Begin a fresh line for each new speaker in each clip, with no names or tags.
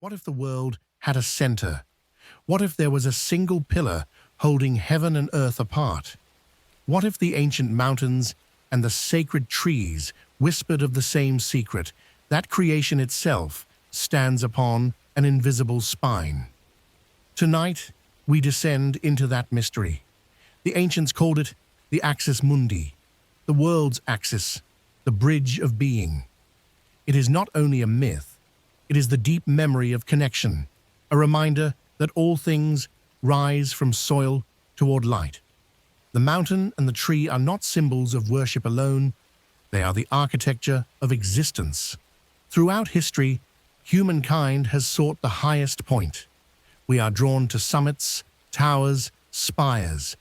What if the world had a center? What if there was a single pillar holding heaven and earth apart? What if the ancient mountains and the sacred trees whispered of the same secret, that creation itself stands upon an invisible spine? Tonight, we descend into that mystery. The ancients called it the Axis Mundi, the world's axis, the bridge of being. It is not only a myth, it is the deep memory of connection, a reminder that all things rise from soil toward light. The mountain and the tree are not symbols of worship alone, they are the architecture of existence. Throughout history, humankind has sought the highest point. We are drawn to summits, towers, spires,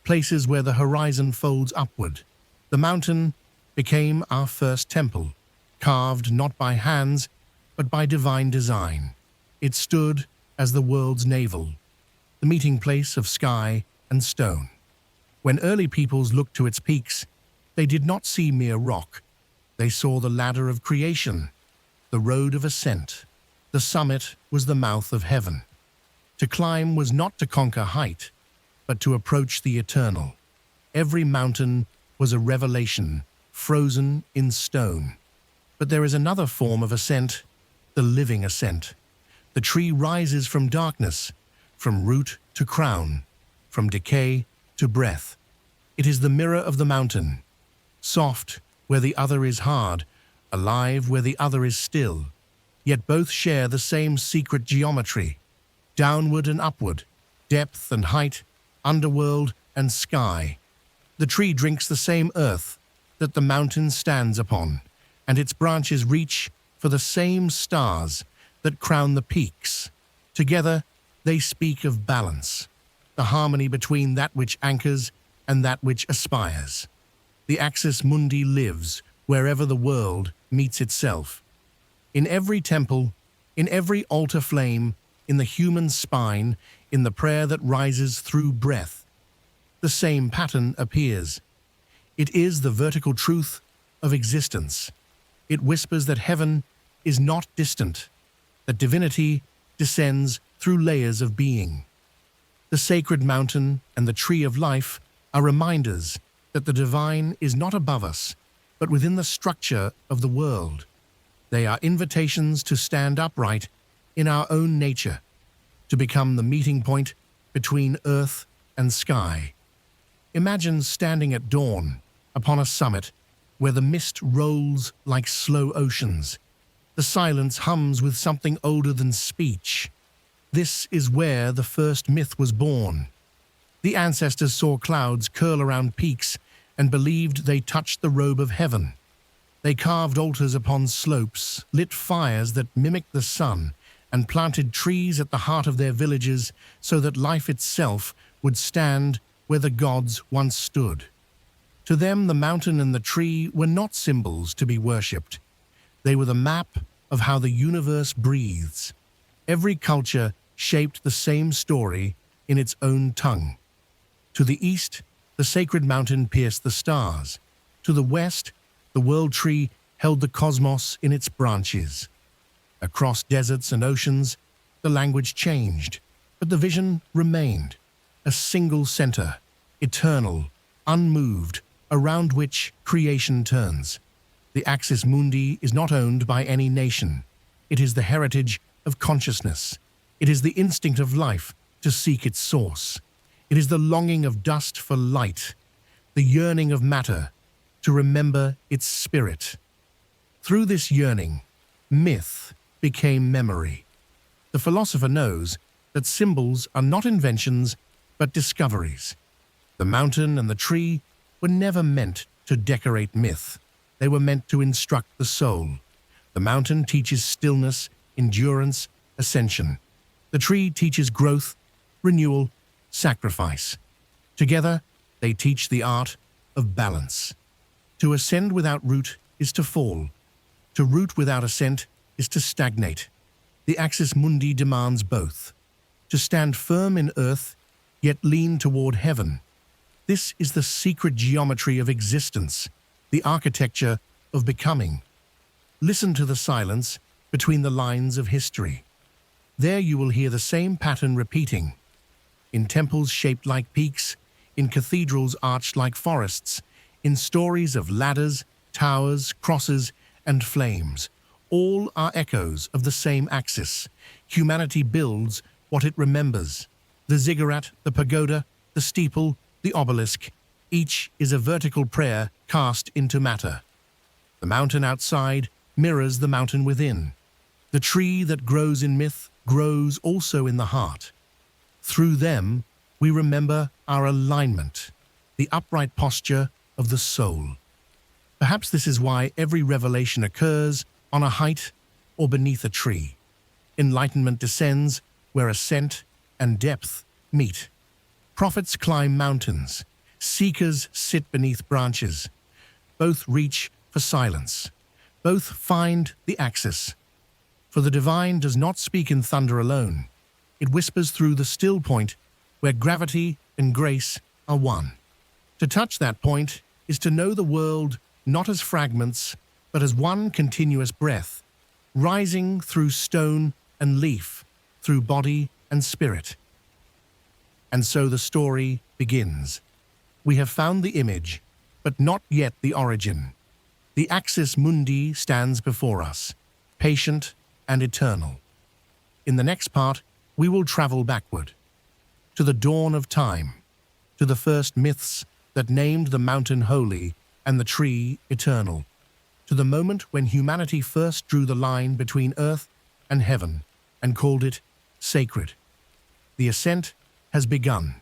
places where the horizon folds upward. The mountain became our first temple, carved not by hands, but by divine design. It stood as the world's navel, the meeting place of sky and stone. When early peoples looked to its peaks, they did not see mere rock. They saw the ladder of creation, the road of ascent. The summit was the mouth of heaven. To climb was not to conquer height, but to approach the eternal. Every mountain was a revelation, frozen in stone. But there is another form of ascent, the living ascent. The tree rises from darkness, from root to crown, from decay to breath. It is the mirror of the mountain, soft where the other is hard, alive where the other is still. Yet both share the same secret geometry, downward and upward, depth and height, underworld and sky. The tree drinks the same earth that the mountain stands upon, and its branches reach for the same stars that crown the peaks. Together, they speak of balance, the harmony between that which anchors and that which aspires. The Axis Mundi lives wherever the world meets itself. In every temple, in every altar flame, in the human spine, in the prayer that rises through breath, the same pattern appears. It is the vertical truth of existence. It whispers that heaven is not distant, that divinity descends through layers of being. The sacred mountain and the tree of life are reminders that the divine is not above us, but within the structure of the world. They are invitations to stand upright in our own nature, to become the meeting point between earth and sky. Imagine standing at dawn upon a summit where the mist rolls like slow oceans. The silence hums with something older than speech. This is where the first myth was born. The ancestors saw clouds curl around peaks and believed they touched the robe of heaven. They carved altars upon slopes, lit fires that mimicked the sun, and planted trees at the heart of their villages so that life itself would stand where the gods once stood. To them, the mountain and the tree were not symbols to be worshipped. They were the map of how the universe breathes. Every culture shaped the same story in its own tongue. To the east, the sacred mountain pierced the stars. To the west, the world tree held the cosmos in its branches. Across deserts and oceans, the language changed, but the vision remained. A single center, eternal, unmoved, around which creation turns. The Axis Mundi is not owned by any nation. It is the heritage of consciousness. It is the instinct of life to seek its source. It is the longing of dust for light, the yearning of matter to remember its spirit. Through this yearning, myth became memory. The philosopher knows that symbols are not inventions, but discoveries. The mountain and the tree were never meant to decorate myth. They were meant to instruct the soul. The mountain teaches stillness, endurance, ascension. The tree teaches growth, renewal, sacrifice. Together, they teach the art of balance. To ascend without root is to fall. To root without ascent is to stagnate. The Axis Mundi demands both. To stand firm in earth, yet lean toward heaven. This is the secret geometry of existence, the architecture of becoming. Listen to the silence between the lines of history. There you will hear the same pattern repeating. In temples shaped like peaks, in cathedrals arched like forests, in stories of ladders, towers, crosses, and flames. All are echoes of the same axis. Humanity builds what it remembers. The ziggurat, the pagoda, the steeple, the obelisk, each is a vertical prayer cast into matter. The mountain outside mirrors the mountain within. The tree that grows in myth grows also in the heart. Through them, we remember our alignment, the upright posture of the soul. Perhaps this is why every revelation occurs on a height or beneath a tree. Enlightenment descends where ascent and depth meet. Prophets climb mountains. Seekers sit beneath branches. Both reach for silence. Both find the axis. For the divine does not speak in thunder alone. It whispers through the still point where gravity and grace are one. To touch that point is to know the world not as fragments, but as one continuous breath, rising through stone and leaf, through body and spirit. And so the story begins. We have found the image, but not yet the origin. The Axis Mundi stands before us, patient and eternal. In the next part, we will travel backward, to the dawn of time, to the first myths that named the mountain holy and the tree eternal, to the moment when humanity first drew the line between earth and heaven and called it sacred. The ascent has begun.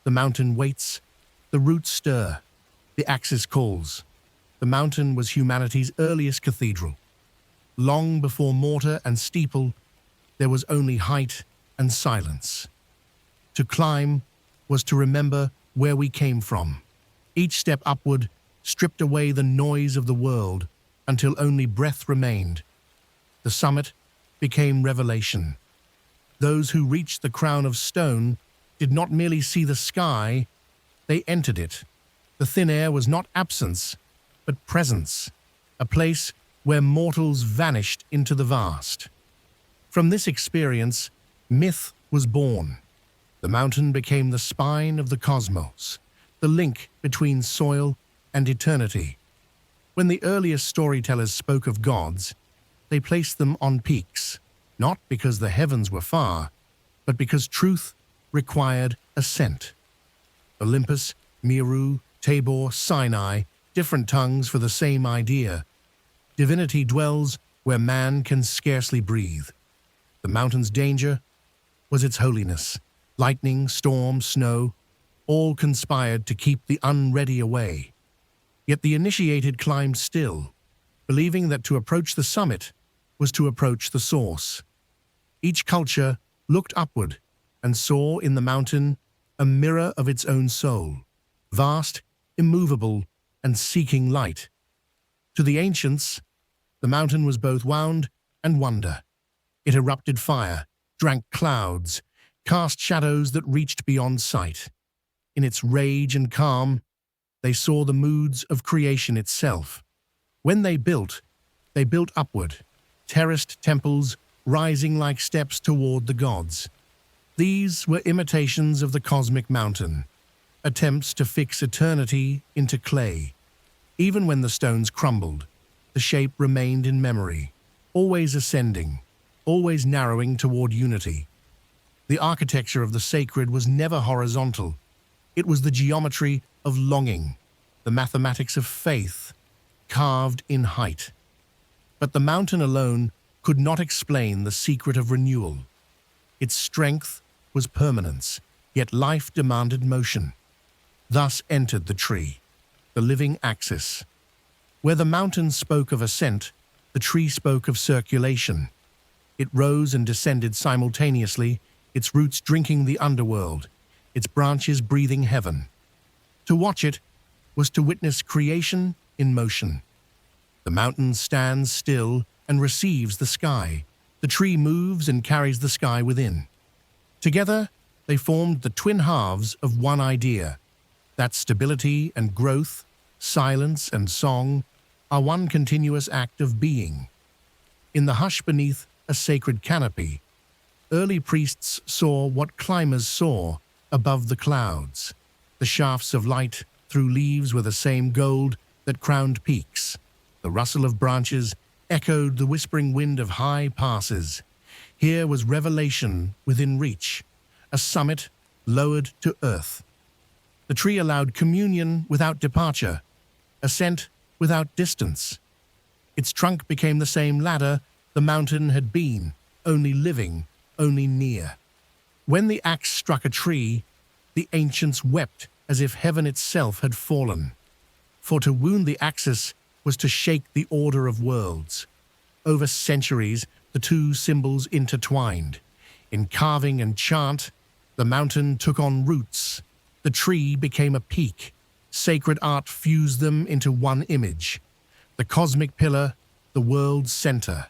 The mountain waits, the roots stir, the axis calls. The mountain was humanity's earliest cathedral. Long before mortar and steeple, there was only height and silence. To climb was to remember where we came from. Each step upward stripped away the noise of the world until only breath remained. The summit became revelation. Those who reached the crown of stone did not merely see the sky, they entered it. The thin air was not absence, but presence, a place where mortals vanished into the vast. From this experience, myth was born. The mountain became the spine of the cosmos, the link between soil and eternity. When the earliest storytellers spoke of gods, they placed them on peaks, not because the heavens were far, but because truth required ascent. Olympus, Meru, Tabor, Sinai, different tongues for the same idea. Divinity dwells where man can scarcely breathe. The mountain's danger was its holiness. Lightning, storm, snow, all conspired to keep the unready away. Yet the initiated climbed still, believing that to approach the summit was to approach the source. Each culture looked upward and saw in the mountain a mirror of its own soul, vast, immovable, and seeking light. To the ancients, the mountain was both wound and wonder. It erupted fire, drank clouds, cast shadows that reached beyond sight. In its rage and calm, they saw the moods of creation itself. When they built upward, terraced temples rising like steps toward the gods. These were imitations of the cosmic mountain, attempts to fix eternity into clay. Even when the stones crumbled, the shape remained in memory, always ascending, always narrowing toward unity. The architecture of the sacred was never horizontal. It was the geometry of longing, the mathematics of faith, carved in height. But the mountain alone could not explain the secret of renewal. Its strength was permanence, yet life demanded motion. Thus entered the tree, the living axis. Where the mountain spoke of ascent, the tree spoke of circulation. It rose and descended simultaneously, its roots drinking the underworld, its branches breathing heaven. To watch it was to witness creation in motion. The mountain stands still and receives the sky. The tree moves and carries the sky within. Together, they formed the twin halves of one idea, that stability and growth, silence and song, are one continuous act of being. In the hush beneath a sacred canopy, Early priests saw what climbers saw above the clouds. The shafts of light through leaves were the same gold that crowned peaks. The rustle of branches echoed the whispering wind of high passes. Here was revelation within reach, a summit lowered to earth. The tree allowed communion without departure, ascent without distance. Its trunk became the same ladder the mountain had been, only living, only near. When the axe struck a tree, the ancients wept as if heaven itself had fallen. For to wound the axis was to shake the order of worlds. Over centuries, the two symbols intertwined. In carving and chant, the mountain took on roots. The tree became a peak. Sacred art fused them into one image. The cosmic pillar, the world's center.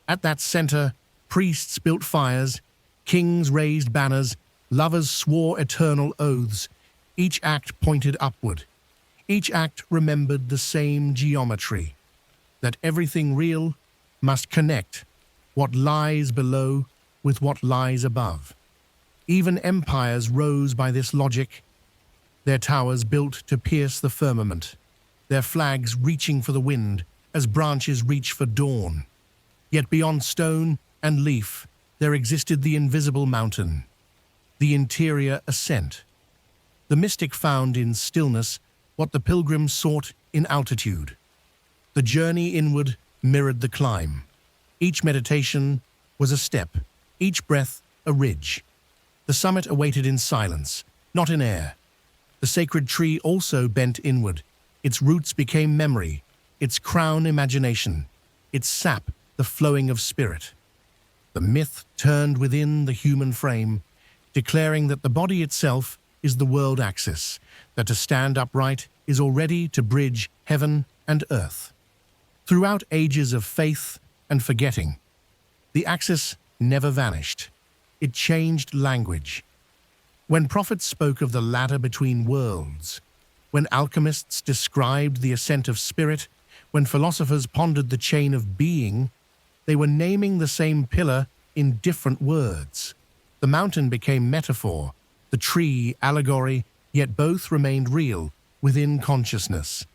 At that center, priests built fires, kings raised banners, lovers swore eternal oaths. Each act pointed upward. Each act remembered the same geometry, that everything real must connect what lies below with what lies above. Even empires rose by this logic, their towers built to pierce the firmament, their flags reaching for the wind as branches reach for dawn. Yet beyond stone and leaf, there existed the invisible mountain, the interior ascent. The mystic found in stillness what the pilgrim sought in altitude. The journey inward mirrored the climb. Each meditation was a step, each breath a ridge. The summit awaited in silence, not in air. The sacred tree also bent inward. Its roots became memory, its crown imagination, its sap the flowing of spirit. The myth turned within the human frame, declaring that the body itself is the world axis, that to stand upright is already to bridge heaven and earth. Throughout ages of faith and forgetting, the axis never vanished. It changed language. When prophets spoke of the ladder between worlds, when alchemists described the ascent of spirit, when philosophers pondered the chain of being, they were naming the same pillar in different words. The mountain became metaphor, the tree allegory, yet both remained real within consciousness.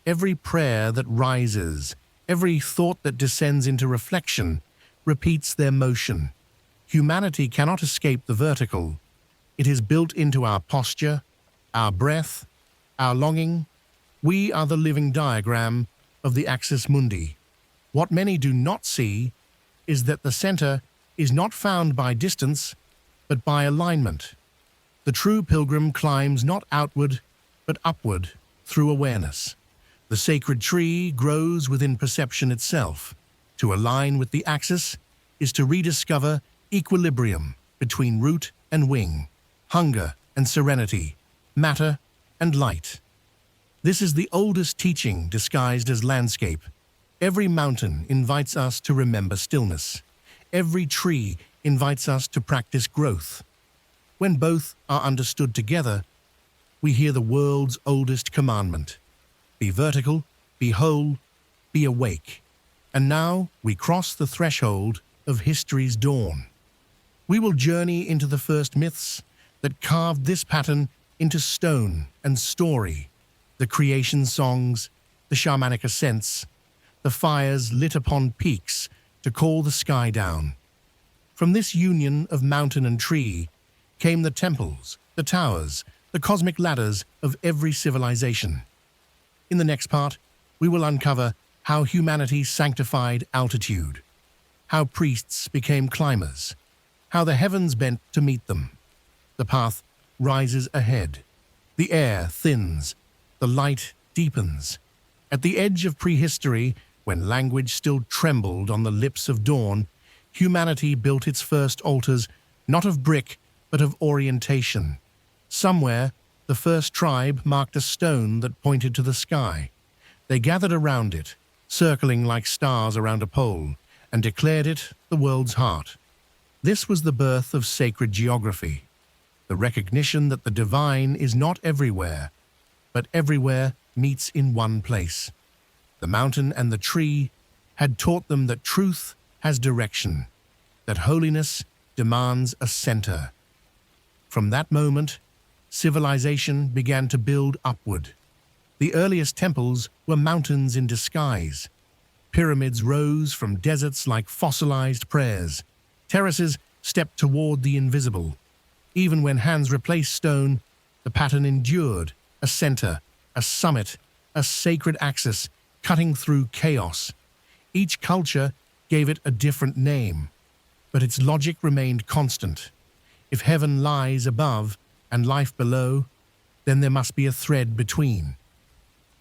Every prayer that rises, every thought that descends into reflection, repeats their motion. Humanity cannot escape the vertical. It is built into our posture, our breath, our longing. We are the living diagram of the Axis Mundi. What many do not see is that the center is not found by distance, but by alignment. The true pilgrim climbs not outward, but upward through awareness. The sacred tree grows within perception itself. To align with the axis is to rediscover equilibrium between root and wing, hunger and serenity, matter and light. This is the oldest teaching disguised as landscape. Every mountain invites us to remember stillness. Every tree invites us to practice growth. When both are understood together, we hear the world's oldest commandment. Be vertical, be whole, be awake. And now we cross the threshold of history's dawn. We will journey into the first myths that carved this pattern into stone and story, the creation songs, the shamanic ascents, the fires lit upon peaks to call the sky down. From this union of mountain and tree came the temples, the towers, the cosmic ladders of every civilization. In the next part, we will uncover how humanity sanctified altitude, how priests became climbers, how the heavens bent to meet them. The path rises ahead. The air thins, the light deepens. At the edge of prehistory, when language still trembled on the lips of dawn, humanity built its first altars, not of brick, but of orientation. Somewhere, the first tribe marked a stone that pointed to the sky. They gathered around it, circling like stars around a pole, and declared it the world's heart. This was the birth of sacred geography, the recognition that the divine is not everywhere, but everywhere meets in one place. The mountain and the tree had taught them that truth has direction, that holiness demands a center. From that moment, civilization began to build upward. The earliest temples were mountains in disguise. Pyramids rose from deserts like fossilized prayers. Terraces stepped toward the invisible. Even when hands replaced stone, the pattern endured: a center, a summit, a sacred axis cutting through chaos. Each culture gave it a different name, but its logic remained constant. If heaven lies above and life below, then there must be a thread between.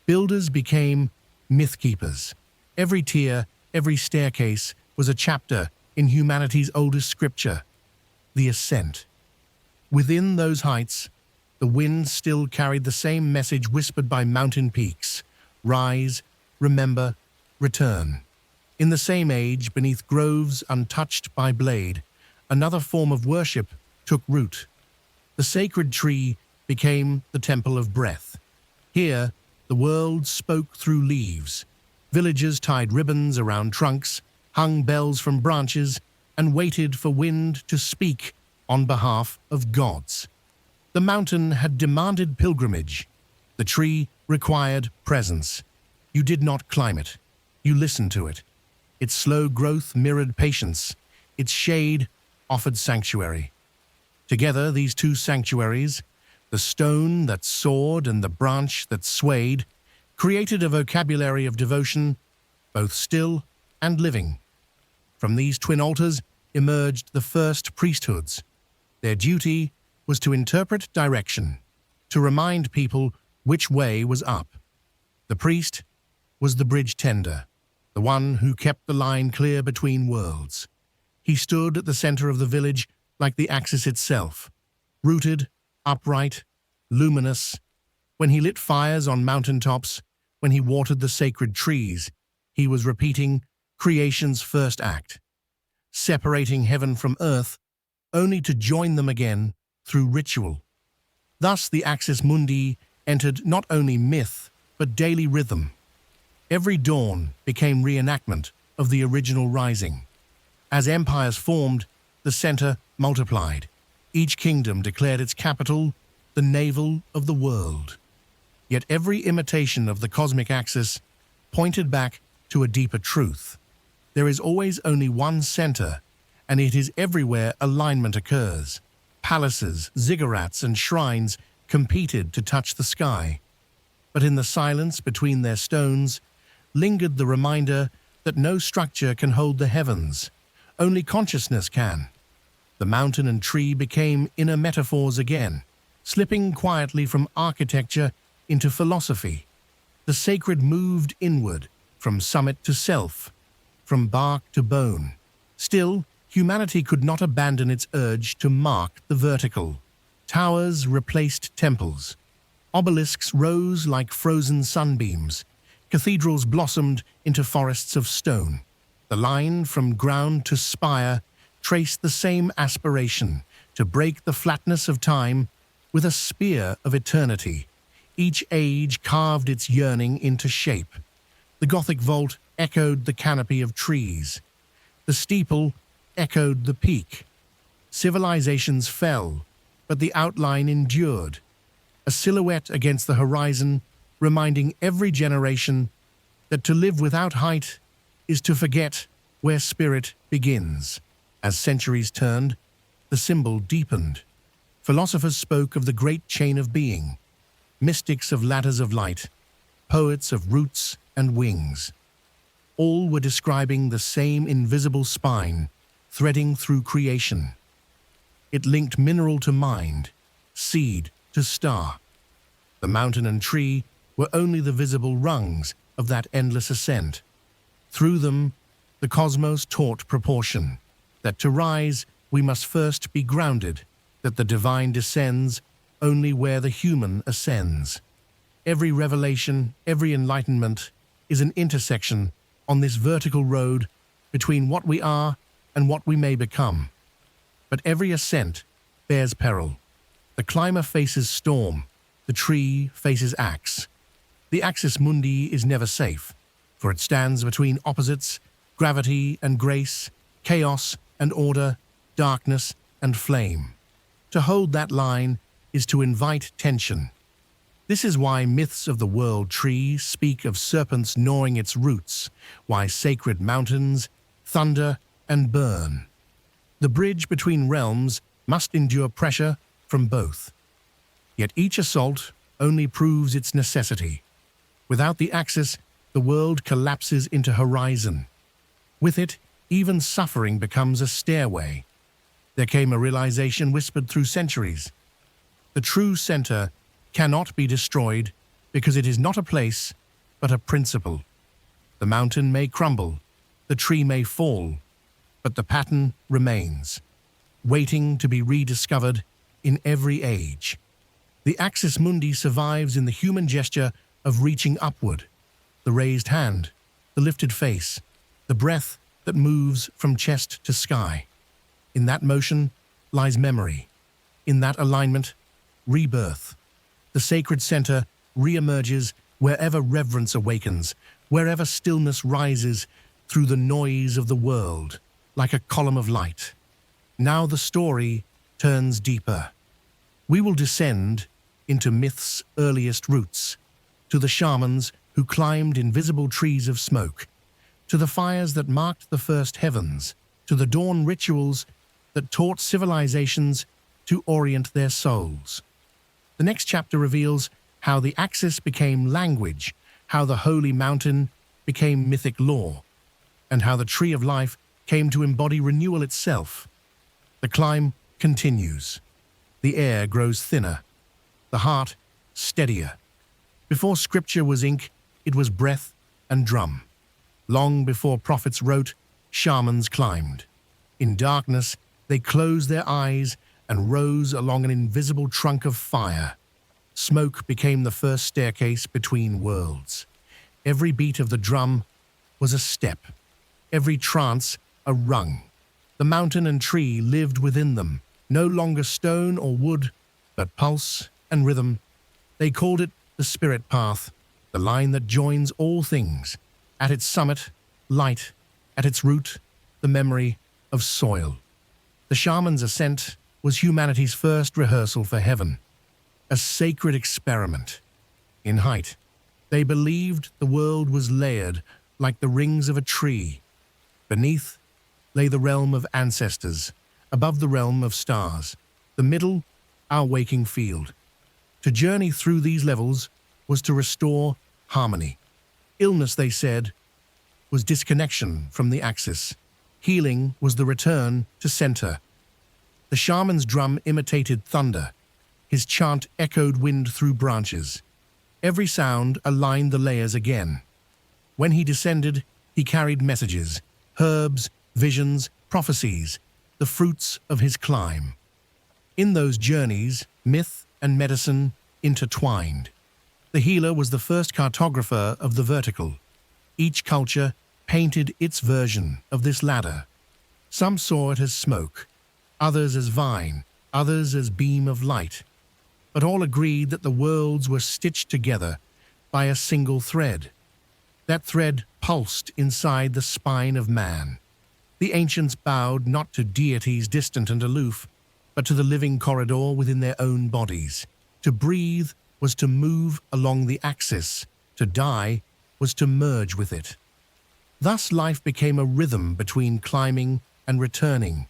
Builders became myth keepers. Every tier, every staircase was a chapter in humanity's oldest scripture, the ascent. Within those heights, the wind still carried the same message whispered by mountain peaks: rise, remember, return. In the same age, beneath groves untouched by blade, another form of worship took root. The sacred tree became the temple of breath. Here, the world spoke through leaves. Villagers tied ribbons around trunks, hung bells from branches, and waited for wind to speak on behalf of gods. The mountain had demanded pilgrimage. The tree required presence. You did not climb it. You listened to it. Its slow growth mirrored patience. Its shade offered sanctuary. Together, these two sanctuaries, the stone that soared and the branch that swayed, created a vocabulary of devotion, both still and living. From these twin altars emerged the first priesthoods. Their duty was to interpret direction, to remind people which way was up. The priest was the bridge tender, the one who kept the line clear between worlds. He stood at the center of the village like the Axis itself, rooted, upright, luminous. When he lit fires on mountaintops, when he watered the sacred trees, he was repeating creation's first act, separating heaven from earth, only to join them again through ritual. Thus the Axis Mundi entered not only myth, but daily rhythm. Every dawn became reenactment of the original rising. As empires formed, the center multiplied. Each kingdom declared its capital, the navel of the world. Yet every imitation of the cosmic axis pointed back to a deeper truth. There is always only one center, and it is everywhere alignment occurs. Palaces, ziggurats, and shrines competed to touch the sky. But in the silence between their stones lingered the reminder that no structure can hold the heavens. Only consciousness can. The mountain and tree became inner metaphors again, slipping quietly from architecture into philosophy. The sacred moved inward, from summit to self, from bark to bone. Still, humanity could not abandon its urge to mark the vertical. Towers replaced temples. Obelisks rose like frozen sunbeams. Cathedrals blossomed into forests of stone. The line from ground to spire traced the same aspiration: to break the flatness of time with a spear of eternity. Each age carved its yearning into shape. The Gothic vault echoed the canopy of trees. The steeple echoed the peak. Civilizations fell, but the outline endured, a silhouette against the horizon, reminding every generation that to live without height is to forget where spirit begins. As centuries turned, the symbol deepened. Philosophers spoke of the great chain of being, mystics of ladders of light, poets of roots and wings. All were describing the same invisible spine, threading through creation. It linked mineral to mind, seed to star. The mountain and tree were only the visible rungs of that endless ascent. Through them, the cosmos taught proportion, that to rise we must first be grounded, that the divine descends only where the human ascends. Every revelation, every enlightenment is an intersection on this vertical road between what we are and what we may become. But every ascent bears peril. The climber faces storm, the tree faces axe. The Axis Mundi is never safe, for it stands between opposites, gravity and grace, chaos and order. darkness, and flame. To hold that line is to invite tension. This is why myths of the world tree speak of serpents gnawing its roots, why sacred mountains thunder and burn. The bridge between realms must endure pressure from both. Yet each assault only proves its necessity. Without the Axis, the world collapses into horizon. With it, even suffering becomes a stairway. There came a realization whispered through centuries. The true center cannot be destroyed because it is not a place, but a principle. The mountain may crumble, the tree may fall, but the pattern remains, waiting to be rediscovered in every age. The Axis Mundi survives in the human gesture of reaching upward, the raised hand, the lifted face, the breath that moves from chest to sky. In that motion lies memory. In that alignment, rebirth. The sacred center re-emerges wherever reverence awakens, wherever stillness rises through the noise of the world, like a column of light. Now the story turns deeper. We will descend into myth's earliest roots, to the shamans who climbed invisible trees of smoke, to the fires that marked the first heavens, to the dawn rituals that taught civilizations to orient their souls. The next chapter reveals how the Axis became language, how the holy mountain became mythic lore, and how the tree of life came to embody renewal itself. The climb continues. The air grows thinner, the heart steadier. Before scripture was ink, it was breath and drum. Long before prophets wrote, shamans climbed. In darkness, they closed their eyes and rose along an invisible trunk of fire. Smoke became the first staircase between worlds. Every beat of the drum was a step, every trance a rung. The mountain and tree lived within them, no longer stone or wood, but pulse and rhythm. They called it the spirit path, the line that joins all things. At its summit, light. At its root, the memory of soil. The shaman's ascent was humanity's first rehearsal for heaven, a sacred experiment. In height, they believed the world was layered like the rings of a tree. Beneath lay the realm of ancestors, above the realm of stars. The middle, our waking field. To journey through these levels was to restore harmony. Illness, they said, was disconnection from the Axis. Healing was the return to center. The shaman's drum imitated thunder. His chant echoed wind through branches. Every sound aligned the layers again. When he descended, he carried messages, herbs, visions, prophecies, the fruits of his climb. In those journeys, myth and medicine intertwined. The healer was the first cartographer of the vertical. Each culture painted its version of this ladder. Some saw it as smoke, others as vine, others as beam of light. But all agreed that the worlds were stitched together by a single thread. That thread pulsed inside the spine of man. The ancients bowed not to deities distant and aloof, but to the living corridor within their own bodies. To breathe was to move along the axis. To die was to merge with it. Thus life became a rhythm between climbing and returning,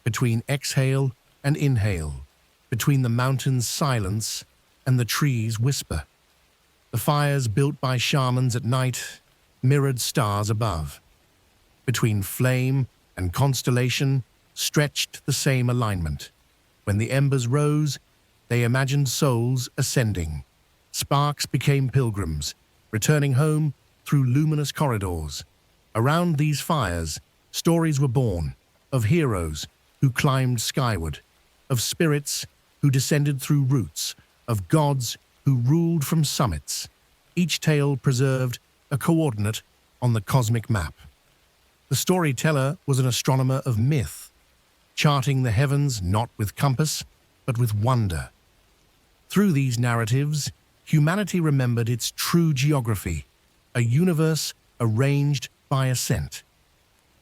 between exhale and inhale, between the mountain's silence and the tree's whisper. The fires built by shamans at night mirrored stars above. Between flame and constellation stretched the same alignment. When the embers rose, they imagined souls ascending. Sparks became pilgrims, returning home through luminous corridors. Around these fires, stories were born of heroes who climbed skyward, of spirits who descended through roots, of gods who ruled from summits. Each tale preserved a coordinate on the cosmic map. The storyteller was an astronomer of myth, charting the heavens not with compass, but with wonder. Through these narratives, humanity remembered its true geography, a universe arranged by ascent.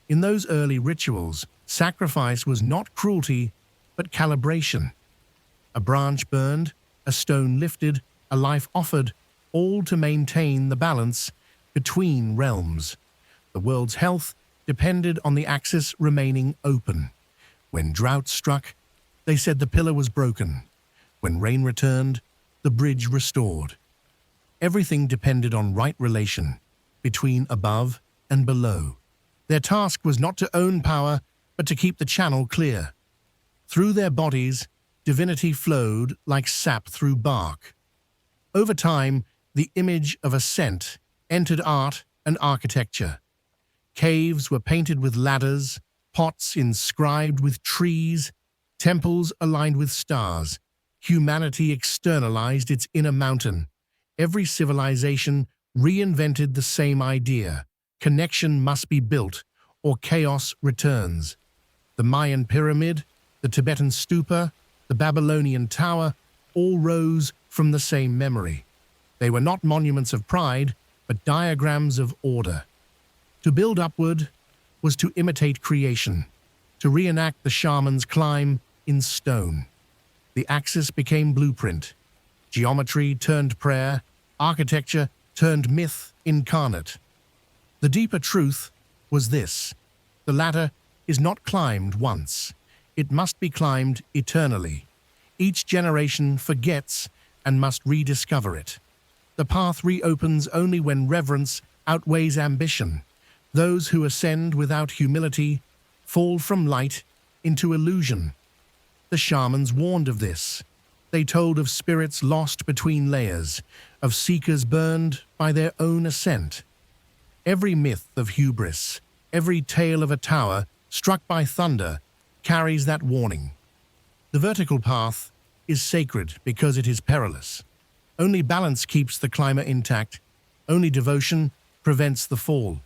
In those early rituals, Sacrifice was not cruelty, but calibration. A branch burned, a stone lifted, a life offered, all to maintain the balance between realms. The world's health depended on the axis remaining open. When drought struck, they said the pillar was broken. When rain returned, the bridge restored. Everything depended on right relation between above and below. Their task was not to own power, but to keep the channel clear. Through their bodies, divinity flowed like sap through bark. Over time, the image of ascent entered art and architecture. Caves were painted with ladders, pots inscribed with trees, temples aligned with stars. Humanity externalized its inner mountain. Every civilization reinvented the same idea. Connection must be built, or chaos returns. The Mayan pyramid, the Tibetan stupa, the Babylonian tower, all rose from the same memory. They were not monuments of pride, but diagrams of order. To build upward was to imitate creation, to reenact the shaman's climb in stone. The axis became blueprint. Geometry turned prayer, architecture turned myth incarnate. The deeper truth was this: the ladder is not climbed once. It must be climbed eternally. Each generation forgets and must rediscover it. The path reopens only when reverence outweighs ambition. Those who ascend without humility fall from light into illusion. The shamans warned of this. They told of spirits lost between layers, of seekers burned by their own ascent. Every myth of hubris, every tale of a tower struck by thunder carries that warning. The vertical path is sacred because it is perilous. Only balance keeps the climber intact. Only devotion prevents the fall.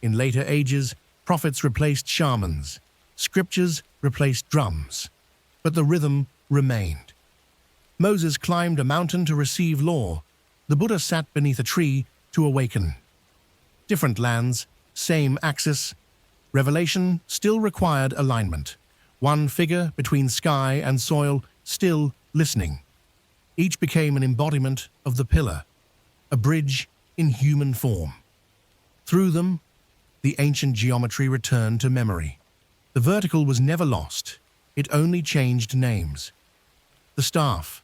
In later ages, prophets replaced shamans. Scriptures replaced drums. But the rhythm remained. Moses climbed a mountain to receive law. The Buddha sat beneath a tree to awaken. Different lands, same axis. Revelation still required alignment. One figure between sky and soil, still listening. Each became an embodiment of the pillar, a bridge in human form. Through them, the ancient geometry returned to memory. The vertical was never lost. It only changed names. The staff,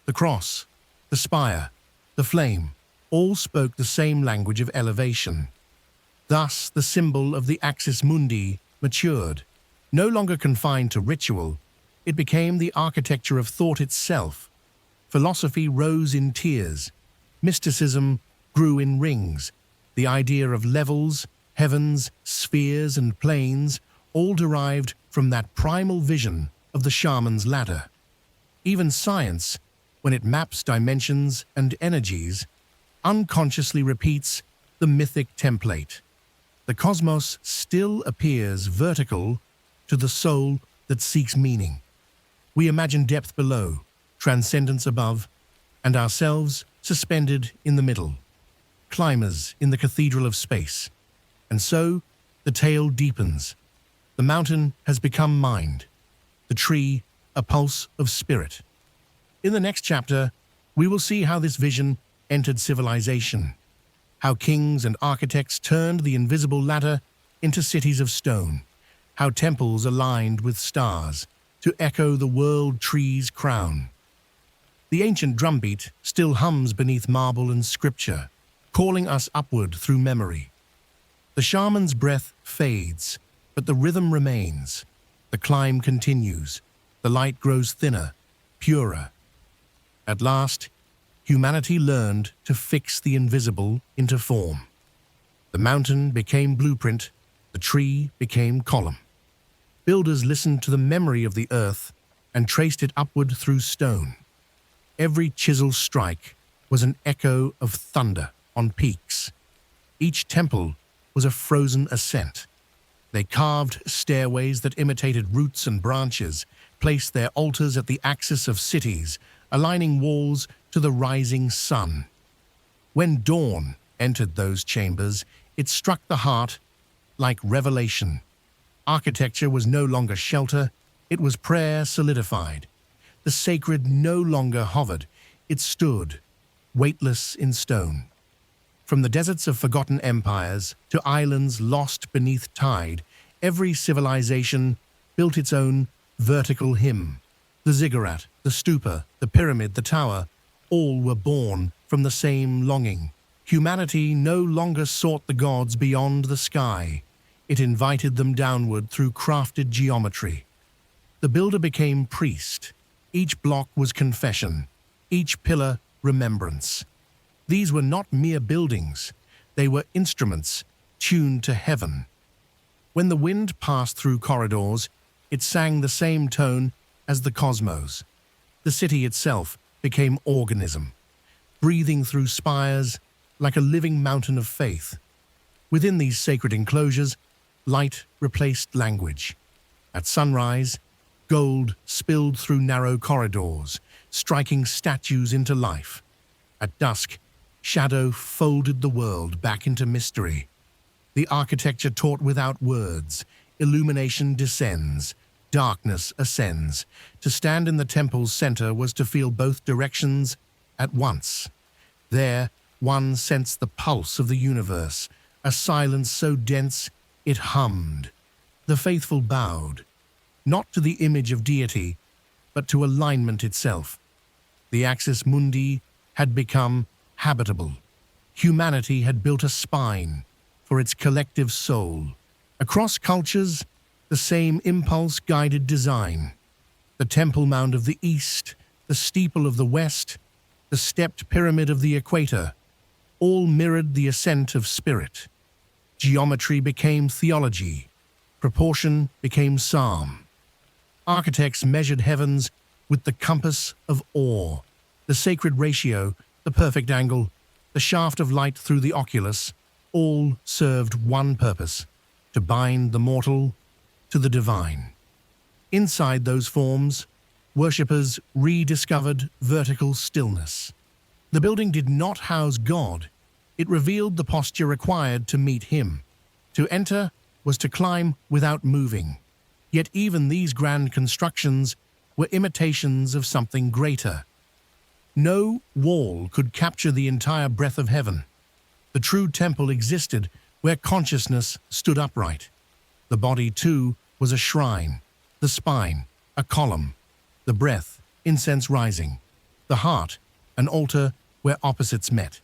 the cross, the spire, the flame, all spoke the same language of elevation. Thus, the symbol of the Axis Mundi matured. No longer confined to ritual, it became the architecture of thought itself. Philosophy rose in tiers. Mysticism grew in rings. The idea of levels, heavens, spheres, and planes all derived from that primal vision of the shaman's ladder. Even science, when it maps dimensions and energies, unconsciously repeats the mythic template. The cosmos still appears vertical to the soul that seeks meaning. We imagine depth below, transcendence above, and ourselves suspended in the middle, climbers in the cathedral of space. And so, the tale deepens. The mountain has become mind, the tree a pulse of spirit. In the next chapter, we will see how this vision entered civilization, how kings and architects turned the invisible ladder into cities of stone, how temples aligned with stars to echo the world tree's crown. The ancient drumbeat still hums beneath marble and scripture, calling us upward through memory. The shaman's breath fades, but the rhythm remains. The climb continues. The light grows thinner, purer. At last, humanity learned to fix the invisible into form. The mountain became blueprint, the tree became column. Builders listened to the memory of the earth and traced it upward through stone. Every chisel strike was an echo of thunder on peaks. Each temple was a frozen ascent. They carved stairways that imitated roots and branches, placed their altars at the axis of cities, aligning walls to the rising sun. When dawn entered those chambers, it struck the heart like revelation. Architecture was no longer shelter, it was prayer solidified. The sacred no longer hovered, it stood, weightless in stone. From the deserts of forgotten empires to islands lost beneath tide, every civilization built its own vertical hymn. The ziggurat, the stupa, the pyramid, the tower, all were born from the same longing. Humanity no longer sought the gods beyond the sky. It invited them downward through crafted geometry. The builder became priest. Each block was confession, each pillar remembrance. These were not mere buildings, they were instruments tuned to heaven. When the wind passed through corridors, it sang the same tone as the cosmos. The city itself became organism, breathing through spires like a living mountain of faith. Within these sacred enclosures, light replaced language. At sunrise, gold spilled through narrow corridors, striking statues into life. At dusk, shadow folded the world back into mystery. The architecture taught without words, illumination descends, darkness ascends. To stand in the temple's center was to feel both directions at once. There, one sensed the pulse of the universe, a silence so dense it hummed. The faithful bowed, not to the image of deity, but to alignment itself. The Axis Mundi had become habitable. Humanity had built a spine for its collective soul. Across cultures, the same impulse guided design. The temple mound of the east, the steeple of the west, the stepped pyramid of the equator, all mirrored the ascent of spirit. Geometry became theology, proportion became psalm. Architects measured heavens with the compass of awe, the sacred ratio, the perfect angle, the shaft of light through the oculus, all served one purpose: to bind the mortal to the divine. Inside those forms, worshippers rediscovered vertical stillness. The building did not house God, it revealed the posture required to meet him. To enter was to climb without moving. Yet even these grand constructions were imitations of something greater. No wall could capture the entire breadth of heaven. The true temple existed where consciousness stood upright. The body, too, was a shrine, the spine, a column, the breath, incense rising, the heart, an altar where opposites met.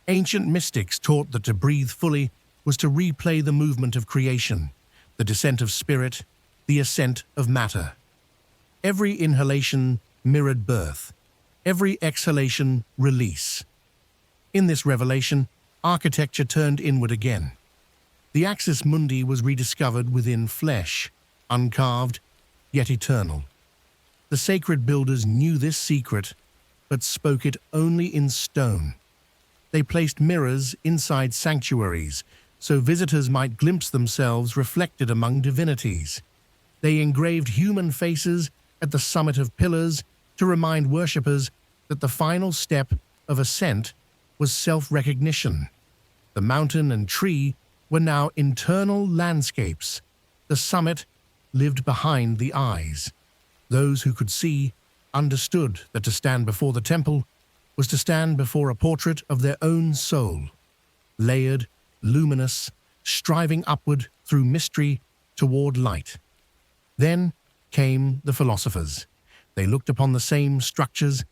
Ancient mystics taught that to breathe fully was to replay the movement of creation, the descent of spirit, the ascent of matter. Every inhalation mirrored birth, every exhalation release. In this revelation, architecture turned inward again. The Axis Mundi was rediscovered within flesh, uncarved, yet eternal. The sacred builders knew this secret, but spoke it only in stone. They placed mirrors inside sanctuaries, so visitors might glimpse themselves reflected among divinities. They engraved human faces at the summit of pillars to remind worshippers that the final step of ascent was self-recognition. The mountain and tree were now internal landscapes. The summit lived behind the eyes. Those who could see understood that to stand before the temple was to stand before a portrait of their own soul, layered, luminous, striving upward through mystery toward light. Then came the philosophers. They looked upon the same structures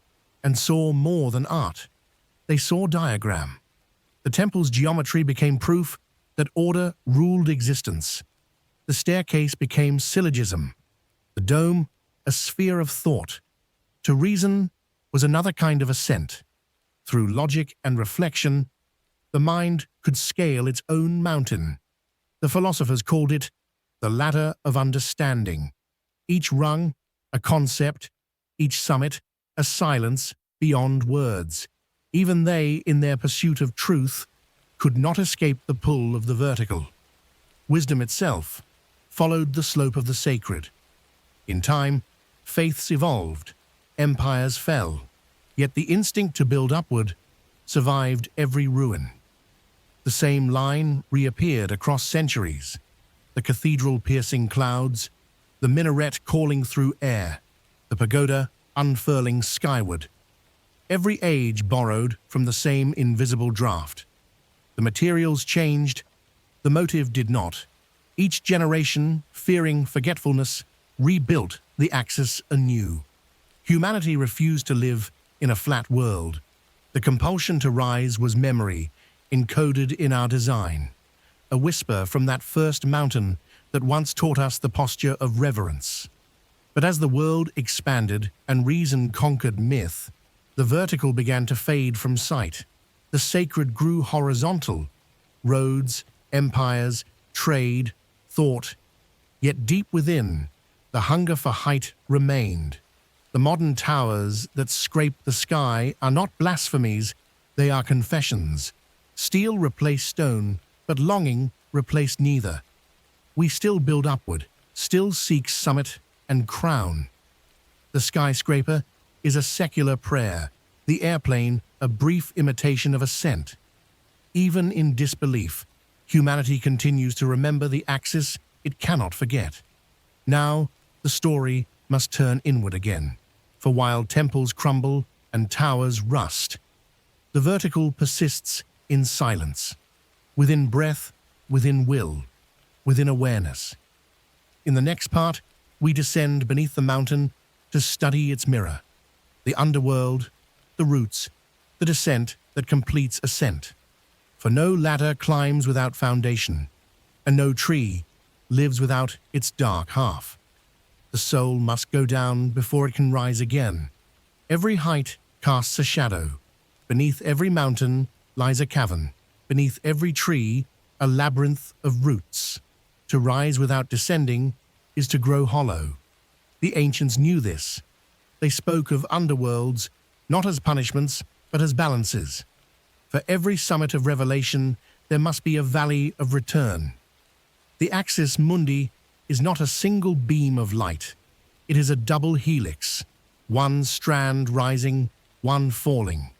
and saw more than art. They saw diagram. The temple's geometry became proof that order ruled existence. The staircase became syllogism. The dome, a sphere of thought. To reason was another kind of ascent. Through logic and reflection, the mind could scale its own mountain. The philosophers called it the ladder of understanding. Each rung, a concept, each summit, a silence beyond words. Even they, in their pursuit of truth, could not escape the pull of the vertical. Wisdom itself followed the slope of the sacred. In time, faiths evolved, empires fell, yet the instinct to build upward survived every ruin. The same line reappeared across centuries. the cathedral piercing clouds, the minaret calling through air, the pagoda unfurling skyward. Every age borrowed from the same invisible draught. The materials changed, the motive did not. Each generation, fearing forgetfulness, rebuilt the Axis anew. Humanity refused to live in a flat world. The compulsion to rise was memory, encoded in our design. A whisper from that first mountain that once taught us the posture of reverence. But as the world expanded and reason conquered myth, the vertical began to fade from sight. The sacred grew horizontal. Roads, empires, trade, thought. Yet deep within, the hunger for height remained. The modern towers that scrape the sky are not blasphemies, they are confessions. Steel replaced stone, but longing replaced neither. We still build upward, still seek summit and crown. The skyscraper is a secular prayer, the airplane a brief imitation of ascent. Even in disbelief, humanity continues to remember the axis it cannot forget. Now, the story must turn inward again, for while temples crumble and towers rust, the vertical persists in silence, within breath, within will, within awareness. In the next part, we descend beneath the mountain to study its mirror, the underworld, the roots, the descent that completes ascent. For no ladder climbs without foundation, and no tree lives without its dark half. The soul must go down before it can rise again. Every height casts a shadow. Beneath every mountain lies a cavern. Beneath every tree, a labyrinth of roots. To rise without descending is to grow hollow. The ancients knew this. They spoke of underworlds not as punishments, but as balances. For every summit of revelation, there must be a valley of return. The Axis Mundi is not a single beam of light. It is a double helix, one strand rising, one falling.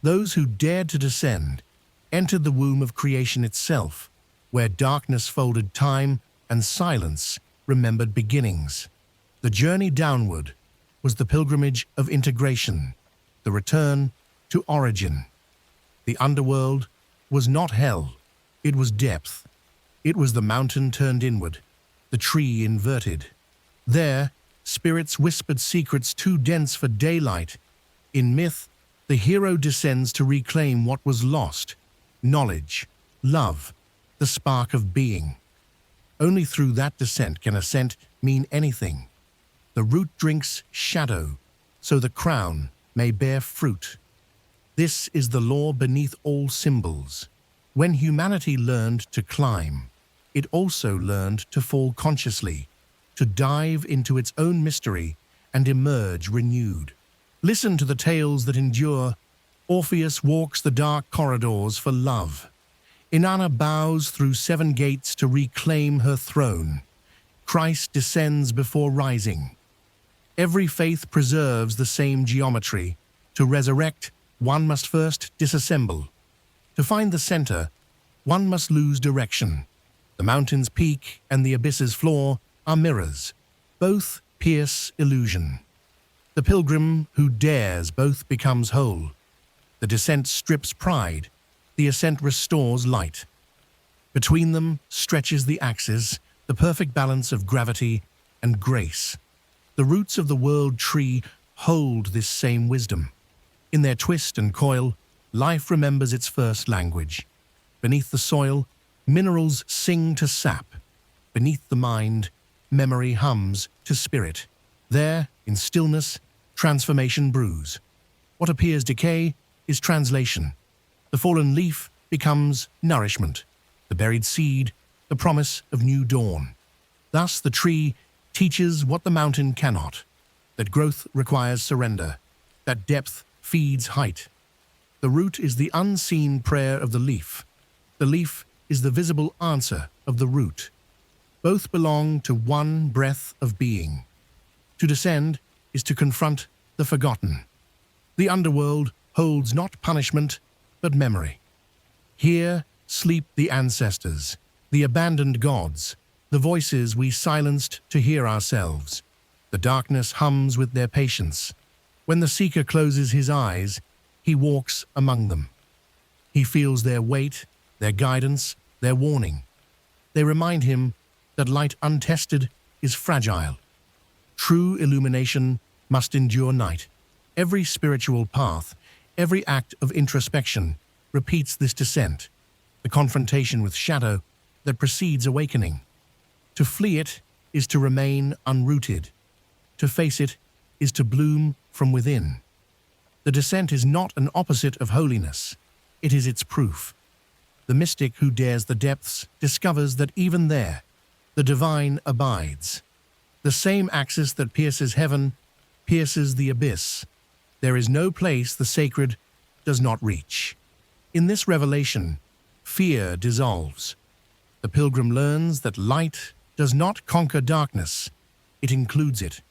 Those who dared to descend entered the womb of creation itself, where darkness folded time and silence remembered beginnings. The journey downward was the pilgrimage of integration, the return to origin. The underworld was not hell, it was depth. It was the mountain turned inward, the tree inverted. There, spirits whispered secrets too dense for daylight. In myth, the hero descends to reclaim what was lost: knowledge, love, the spark of being. Only through that descent can ascent mean anything. The root drinks shadow, so the crown may bear fruit. This is the law beneath all symbols. When humanity learned to climb, it also learned to fall consciously, to dive into its own mystery and emerge renewed. Listen to the tales that endure. Orpheus walks the dark corridors for love. Inanna bows through 7 gates to reclaim her throne. Christ descends before rising. Every faith preserves the same geometry. To resurrect, one must first disassemble. To find the center, one must lose direction. The mountain's peak and the abyss's floor are mirrors. Both pierce illusion. The pilgrim who dares both becomes whole. The descent strips pride. The ascent restores light. Between them stretches the axis, the perfect balance of gravity and grace. The roots of the world tree hold this same wisdom. In their twist and coil, life remembers its first language. Beneath the soil, minerals sing to sap. Beneath the mind, memory hums to spirit. There, in stillness, transformation brews. What appears decay is translation. The fallen leaf becomes nourishment. The buried seed, the promise of new dawn. Thus the tree teaches what the mountain cannot, that growth requires surrender, that depth feeds height. The root is the unseen prayer of the leaf. The leaf is the visible answer of the root. Both belong to one breath of being. To descend is to confront the forgotten. The underworld holds not punishment, but memory. Here sleep the ancestors, the abandoned gods, the voices we silenced to hear ourselves. The darkness hums with their patience. When the seeker closes his eyes, he walks among them. He feels their weight, their guidance, their warning. They remind him that light untested is fragile. True illumination must endure night. Every spiritual path, every act of introspection repeats this descent, the confrontation with shadow that precedes awakening. To flee it is to remain unrooted. To face it is to bloom from within. The descent is not an opposite of holiness. It is its proof. The mystic who dares the depths discovers that even there, the divine abides. The same axis that pierces heaven pierces the abyss. There is no place the sacred does not reach. In this revelation, fear dissolves. The pilgrim learns that light does not conquer darkness, it includes it.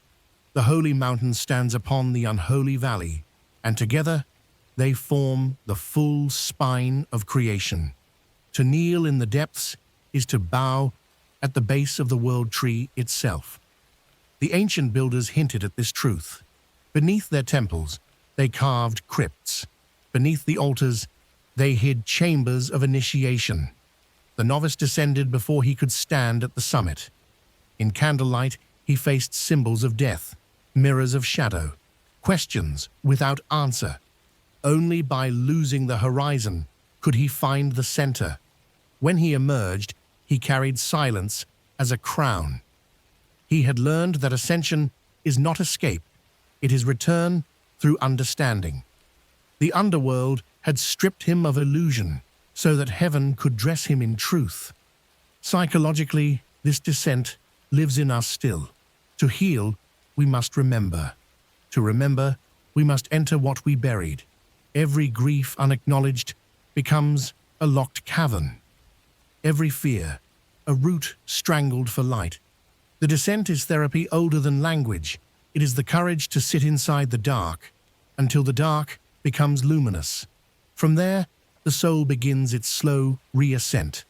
The holy mountain stands upon the unholy valley, and together they form the full spine of creation. To kneel in the depths is to bow at the base of the world tree itself. The ancient builders hinted at this truth. Beneath their temples, they carved crypts. Beneath the altars, they hid chambers of initiation. The novice descended before he could stand at the summit. In candlelight, he faced symbols of death, mirrors of shadow, questions without answer. Only by losing the horizon could he find the center. When he emerged, he carried silence as a crown. He had learned that ascension is not escape, it is return through understanding. The underworld had stripped him of illusion so that heaven could dress him in truth. Psychologically, this descent lives in us still. To heal, we must remember. To remember, we must enter what we buried. Every grief unacknowledged becomes a locked cavern. Every fear, a root strangled for light. The descent is therapy older than language. It is the courage to sit inside the dark until the dark becomes luminous. From there, the soul begins its slow reascent,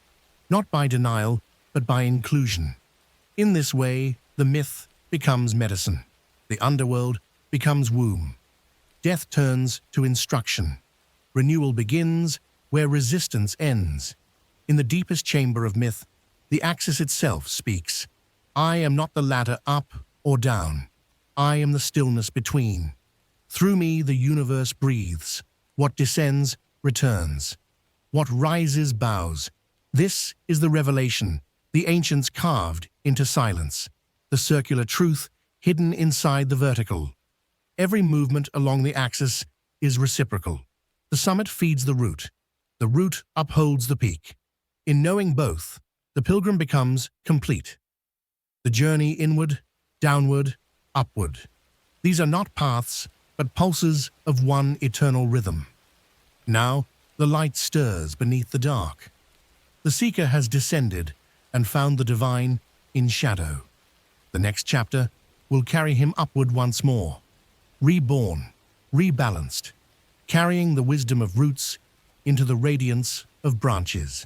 not by denial, but by inclusion. In this way, the myth becomes medicine. The underworld becomes womb. Death turns to instruction. Renewal begins where resistance ends. In the deepest chamber of myth, the axis itself speaks. I am not the ladder up or down. I am the stillness between. Through me the universe breathes. What descends, returns. What rises, bows. This is the revelation the ancients carved into silence. The circular truth hidden inside the vertical. Every movement along the axis is reciprocal. The summit feeds the root. The root upholds the peak. In knowing both, the pilgrim becomes complete. The journey inward, downward, upward. These are not paths, but pulses of one eternal rhythm. Now, the light stirs beneath the dark. The seeker has descended and found the divine in shadow. The next chapter will carry him upward once more, reborn, rebalanced, carrying the wisdom of roots into the radiance of branches.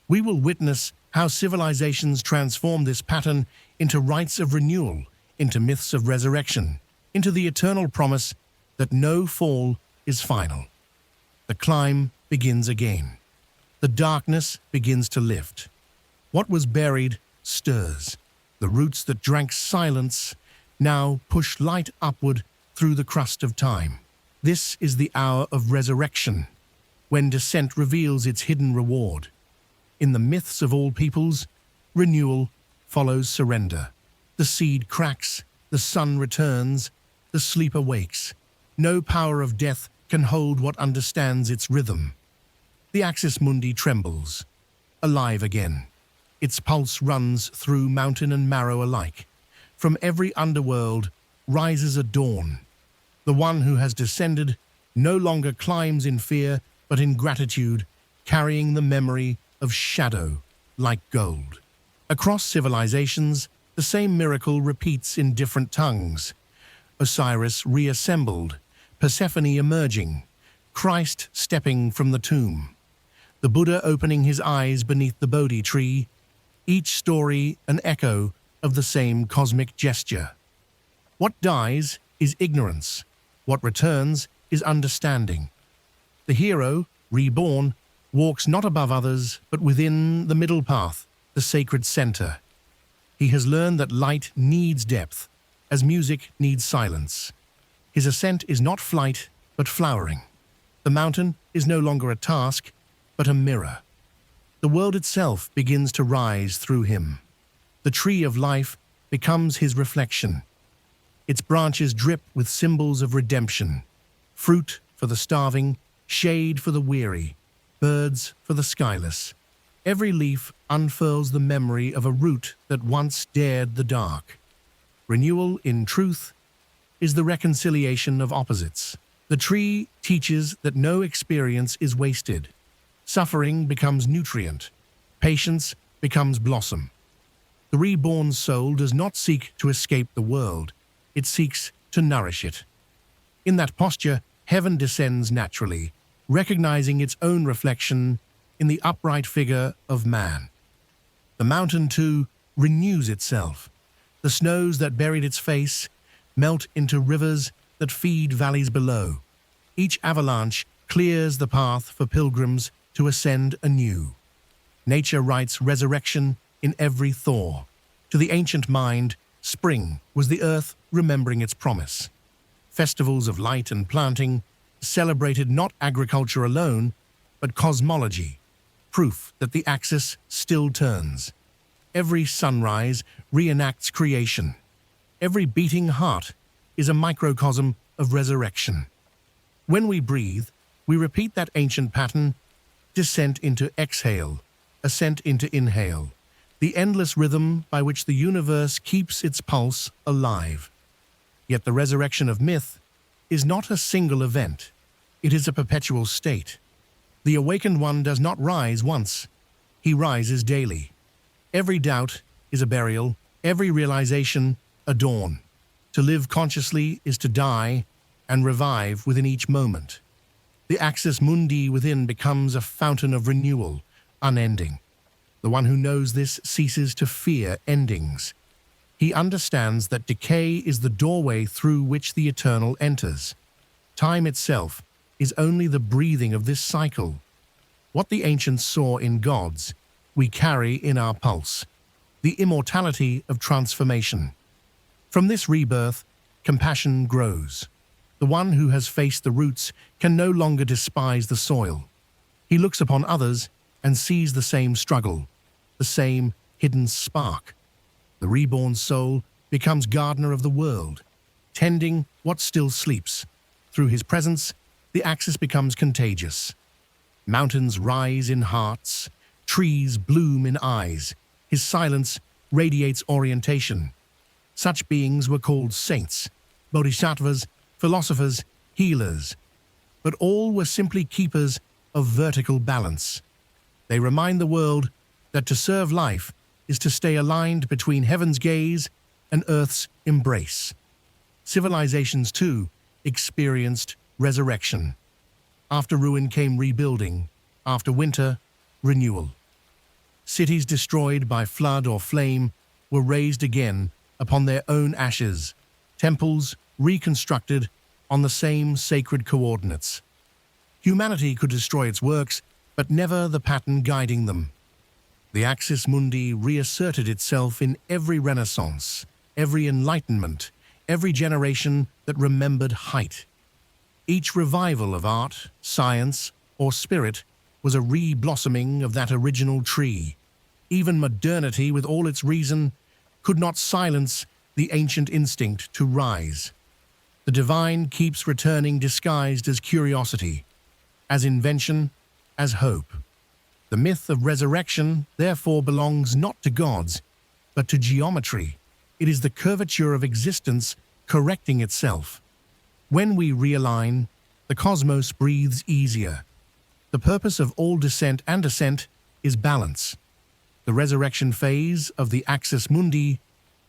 We will witness how civilizations transform this pattern into rites of renewal, into myths of resurrection, into the eternal promise that no fall is final. The climb begins again. The darkness begins to lift. What was buried stirs. The roots that drank silence now push light upward through the crust of time. This is the hour of resurrection, when descent reveals its hidden reward. In the myths of all peoples, renewal follows surrender. The seed cracks, the sun returns, the sleeper wakes. No power of death can hold what understands its rhythm. The Axis Mundi trembles, alive again. Its pulse runs through mountain and marrow alike. From every underworld rises a dawn. The one who has descended no longer climbs in fear, but in gratitude, carrying the memory of shadow like gold. Across civilizations, the same miracle repeats in different tongues. Osiris reassembled, Persephone emerging, Christ stepping from the tomb, the Buddha opening his eyes beneath the Bodhi tree. each story an echo of the same cosmic gesture. What dies is ignorance. What returns is understanding. The hero, reborn, walks not above others, but within the middle path, the sacred center. He has learned that light needs depth, as music needs silence. His ascent is not flight, but flowering. The mountain is no longer a task, but a mirror. The world itself begins to rise through him. The tree of life becomes his reflection. Its branches drip with symbols of redemption: fruit for the starving, shade for the weary, birds for the skyless. Every leaf unfurls the memory of a root that once dared the dark. Renewal, in truth, is the reconciliation of opposites. The tree teaches that no experience is wasted. Suffering becomes nutrient. Patience becomes blossom. The reborn soul does not seek to escape the world. It seeks to nourish it. In that posture, heaven descends naturally, recognizing its own reflection in the upright figure of man. The mountain, too, renews itself. The snows that buried its face melt into rivers that feed valleys below. Each avalanche clears the path for pilgrims to ascend anew. Nature writes resurrection in every thaw. To the ancient mind, spring was the earth remembering its promise. Festivals of light and planting celebrated not agriculture alone, but cosmology, proof that the axis still turns. Every sunrise reenacts creation. Every beating heart is a microcosm of resurrection. When we breathe, we repeat that ancient pattern: descent into exhale, ascent into inhale, the endless rhythm by which the universe keeps its pulse alive. Yet the resurrection of myth is not a single event. It is a perpetual state. The awakened one does not rise once. He rises daily. Every doubt is a burial, every realization a dawn. To live consciously is to die and revive within each moment. The Axis Mundi within becomes a fountain of renewal, unending. The one who knows this ceases to fear endings. He understands that decay is the doorway through which the eternal enters. Time itself is only the breathing of this cycle. What the ancients saw in gods, we carry in our pulse: the immortality of transformation. From this rebirth, compassion grows. The one who has faced the roots can no longer despise the soil. He looks upon others and sees the same struggle, the same hidden spark. The reborn soul becomes gardener of the world, tending what still sleeps. Through his presence, the axis becomes contagious. Mountains rise in hearts, trees bloom in eyes. His silence radiates orientation. Such beings were called saints, bodhisattvas, philosophers, healers. But all were simply keepers of vertical balance. They remind the world that to serve life is to stay aligned between heaven's gaze and earth's embrace. Civilizations, too, experienced resurrection. After ruin came rebuilding, after winter, renewal. Cities destroyed by flood or flame were raised again upon their own ashes, temples reconstructed on the same sacred coordinates. Humanity could destroy its works, but never the pattern guiding them. The Axis Mundi reasserted itself in every renaissance, every enlightenment, every generation that remembered height. Each revival of art, science, or spirit was a re-blossoming of that original tree. Even modernity, with all its reason, could not silence the ancient instinct to rise. The divine keeps returning disguised as curiosity, as invention, as hope. The myth of resurrection, therefore, belongs not to gods, but to geometry. It is the curvature of existence correcting itself. When we realign, the cosmos breathes easier. The purpose of all descent and ascent is balance. The resurrection phase of the Axis Mundi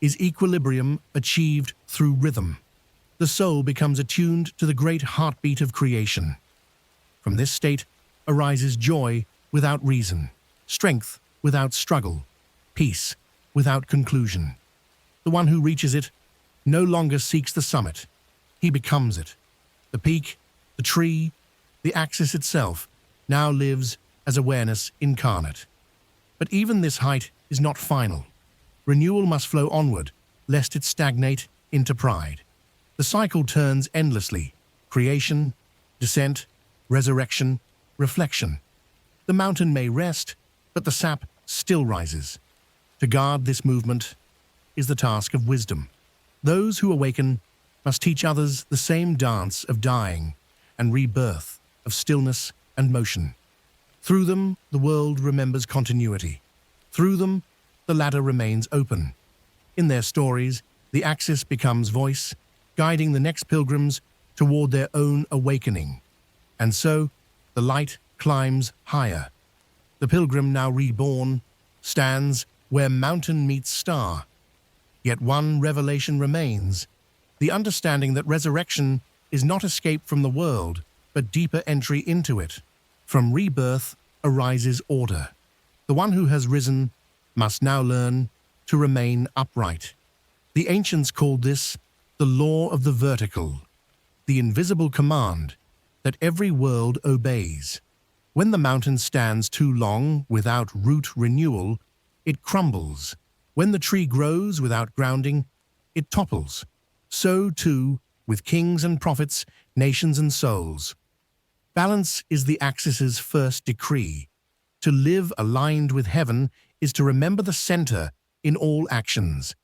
is equilibrium achieved through rhythm. The soul becomes attuned to the great heartbeat of creation. From this state arises joy without reason, strength without struggle, peace without conclusion. The one who reaches it no longer seeks the summit. He becomes it. The peak, the tree, the axis itself now lives as awareness incarnate. But even this height is not final. Renewal must flow onward, lest it stagnate into pride. The cycle turns endlessly: creation, descent, resurrection, reflection. The mountain may rest, but the sap still rises. To guard this movement is the task of wisdom. Those who awaken must teach others the same dance of dying and rebirth, of stillness and motion. Through them, the world remembers continuity. Through them, the ladder remains open. In their stories, the axis becomes voice, guiding the next pilgrims toward their own awakening. And so, the light climbs higher. The pilgrim, now reborn, stands where mountain meets star. Yet one revelation remains: the understanding that resurrection is not escape from the world, but deeper entry into it. From rebirth arises order. The one who has risen must now learn to remain upright. The ancients called this the law of the vertical, the invisible command that every world obeys. When the mountain stands too long without root renewal, it crumbles. When the tree grows without grounding, it topples. So, too, with kings and prophets, nations and souls. Balance is the axis's first decree. To live aligned with heaven is to remember the center in all actions.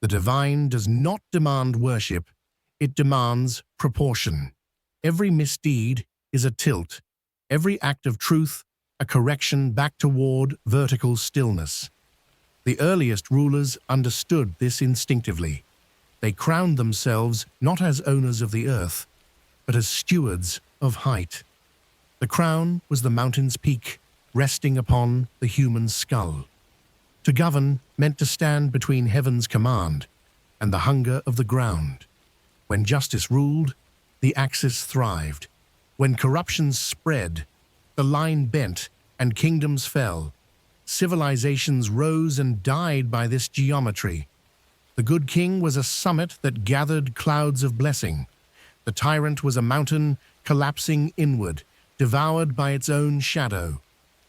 The divine does not demand worship, it demands proportion. Every misdeed is a tilt, every act of truth a correction back toward vertical stillness. The earliest rulers understood this instinctively. They crowned themselves not as owners of the earth, but as stewards of height. The crown was the mountain's peak, resting upon the human skull. To govern meant to stand between heaven's command and the hunger of the ground. When justice ruled, the axis thrived. When corruption spread, the line bent and kingdoms fell. Civilizations rose and died by this geometry. The good king was a summit that gathered clouds of blessing. The tyrant was a mountain collapsing inward, devoured by its own shadow.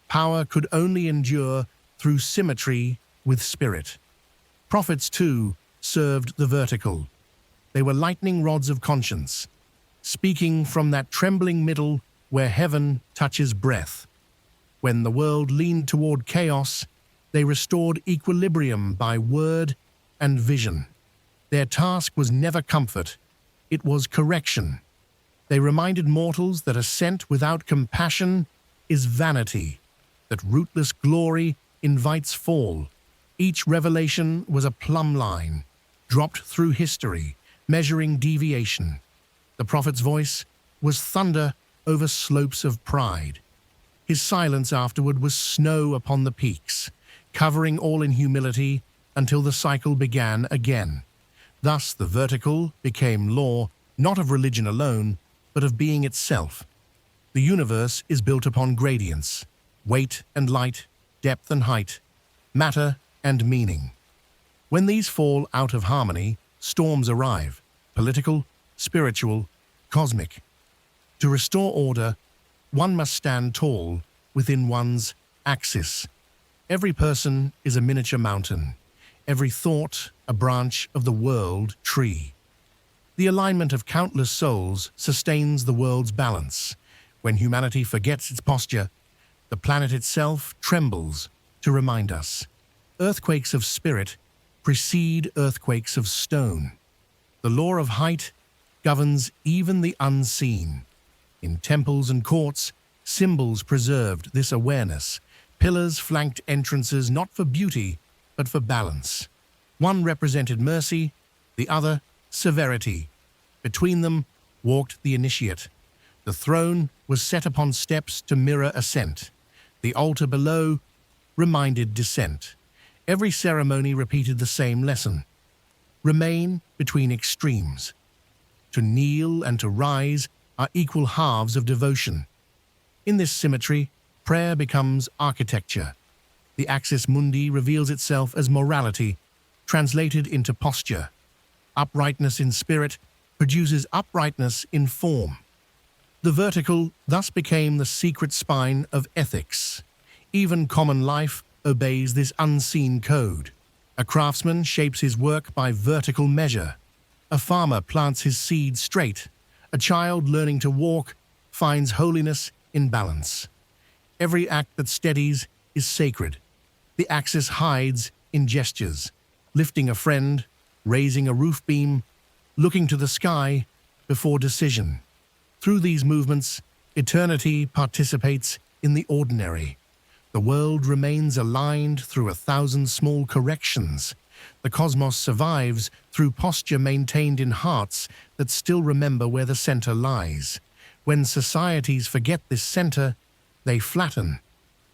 Power could only endure through symmetry with spirit. Prophets, too, served the vertical. They were lightning rods of conscience, speaking from that trembling middle where heaven touches breath. When the world leaned toward chaos, they restored equilibrium by word and vision. Their task was never comfort, it was correction. They reminded mortals that ascent without compassion is vanity, that rootless glory invites fall. Each revelation was a plumb line, dropped through history, measuring deviation. The prophet's voice was thunder over slopes of pride. His silence afterward was snow upon the peaks, covering all in humility until the cycle began again. Thus the vertical became law, not of religion alone, but of being itself. The universe is built upon gradients, weight and light, depth and height, matter and meaning. When these fall out of harmony, storms arrive, political, spiritual, cosmic. To restore order, one must stand tall within one's axis. Every person is a miniature mountain, every thought a branch of the world tree. The alignment of countless souls sustains the world's balance. When humanity forgets its posture, the planet itself trembles to remind us. Earthquakes of spirit precede earthquakes of stone. The law of height governs even the unseen. In temples and courts, symbols preserved this awareness. Pillars flanked entrances not for beauty, but for balance. One represented mercy, the other severity. Between them walked the initiate. The throne was set upon steps to mirror ascent. The altar below reminded descent. Every ceremony repeated the same lesson. Remain between extremes. To kneel and to rise are equal halves of devotion. In this symmetry, prayer becomes architecture. The Axis Mundi reveals itself as morality, translated into posture. Uprightness in spirit produces uprightness in form. The vertical thus became the secret spine of ethics. Even common life obeys this unseen code. A craftsman shapes his work by vertical measure. A farmer plants his seed straight. A child learning to walk finds holiness in balance. Every act that steadies is sacred. The axis hides in gestures, lifting a friend, raising a roof beam, looking to the sky before decision. Through these movements, eternity participates in the ordinary. The world remains aligned through 1,000 small corrections. The cosmos survives through posture maintained in hearts that still remember where the center lies. When societies forget this center, they flatten.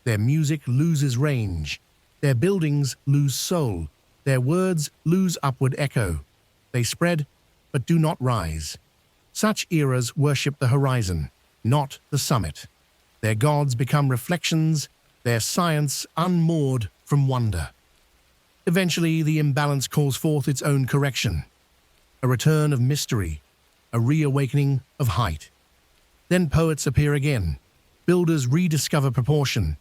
Their music loses range. Their buildings lose soul. Their words lose upward echo. They spread, but do not rise. Such eras worship the horizon, not the summit. Their gods become reflections, their science unmoored from wonder. Eventually, the imbalance calls forth its own correction. A return of mystery, a reawakening of height. Then poets appear again, builders rediscover proportion,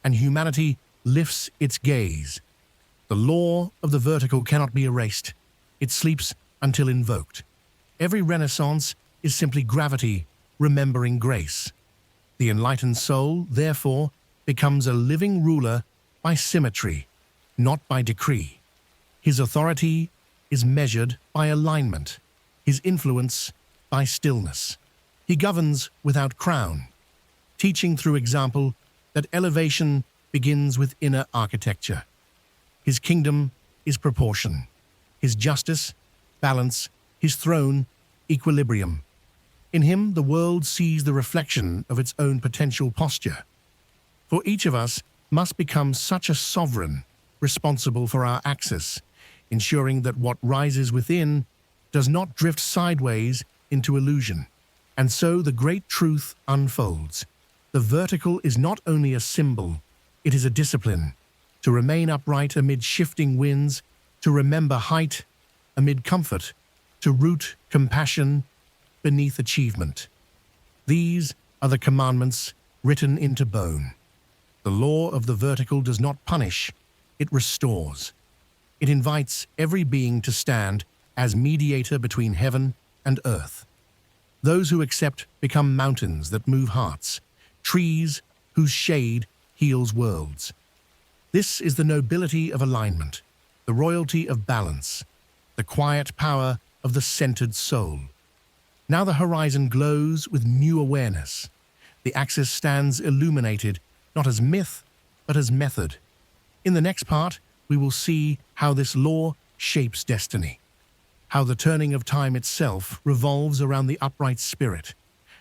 and humanity lifts its gaze. The law of the vertical cannot be erased. It sleeps until invoked. Every renaissance is simply gravity remembering grace. The enlightened soul, therefore, becomes a living ruler by symmetry, not by decree. His authority is measured by alignment, his influence by stillness. He governs without crown, teaching through example that elevation begins with inner architecture. His kingdom is proportion, his justice, balance, his throne, equilibrium. In him, the world sees the reflection of its own potential posture. For each of us must become such a sovereign, responsible for our axis, ensuring that what rises within does not drift sideways into illusion. And so the great truth unfolds. The vertical is not only a symbol, it is a discipline. To remain upright amid shifting winds, to remember height amid comfort, to root compassion beneath achievement. These are the commandments written into bone. The law of the vertical does not punish, it restores. It invites every being to stand as mediator between heaven and earth. Those who accept become mountains that move hearts, trees whose shade heals worlds. This is the nobility of alignment, the royalty of balance, the quiet power of the centered soul. Now the horizon glows with new awareness. The axis stands illuminated, not as myth, but as method. In the next part, we will see how this law shapes destiny, how the turning of time itself revolves around the upright spirit,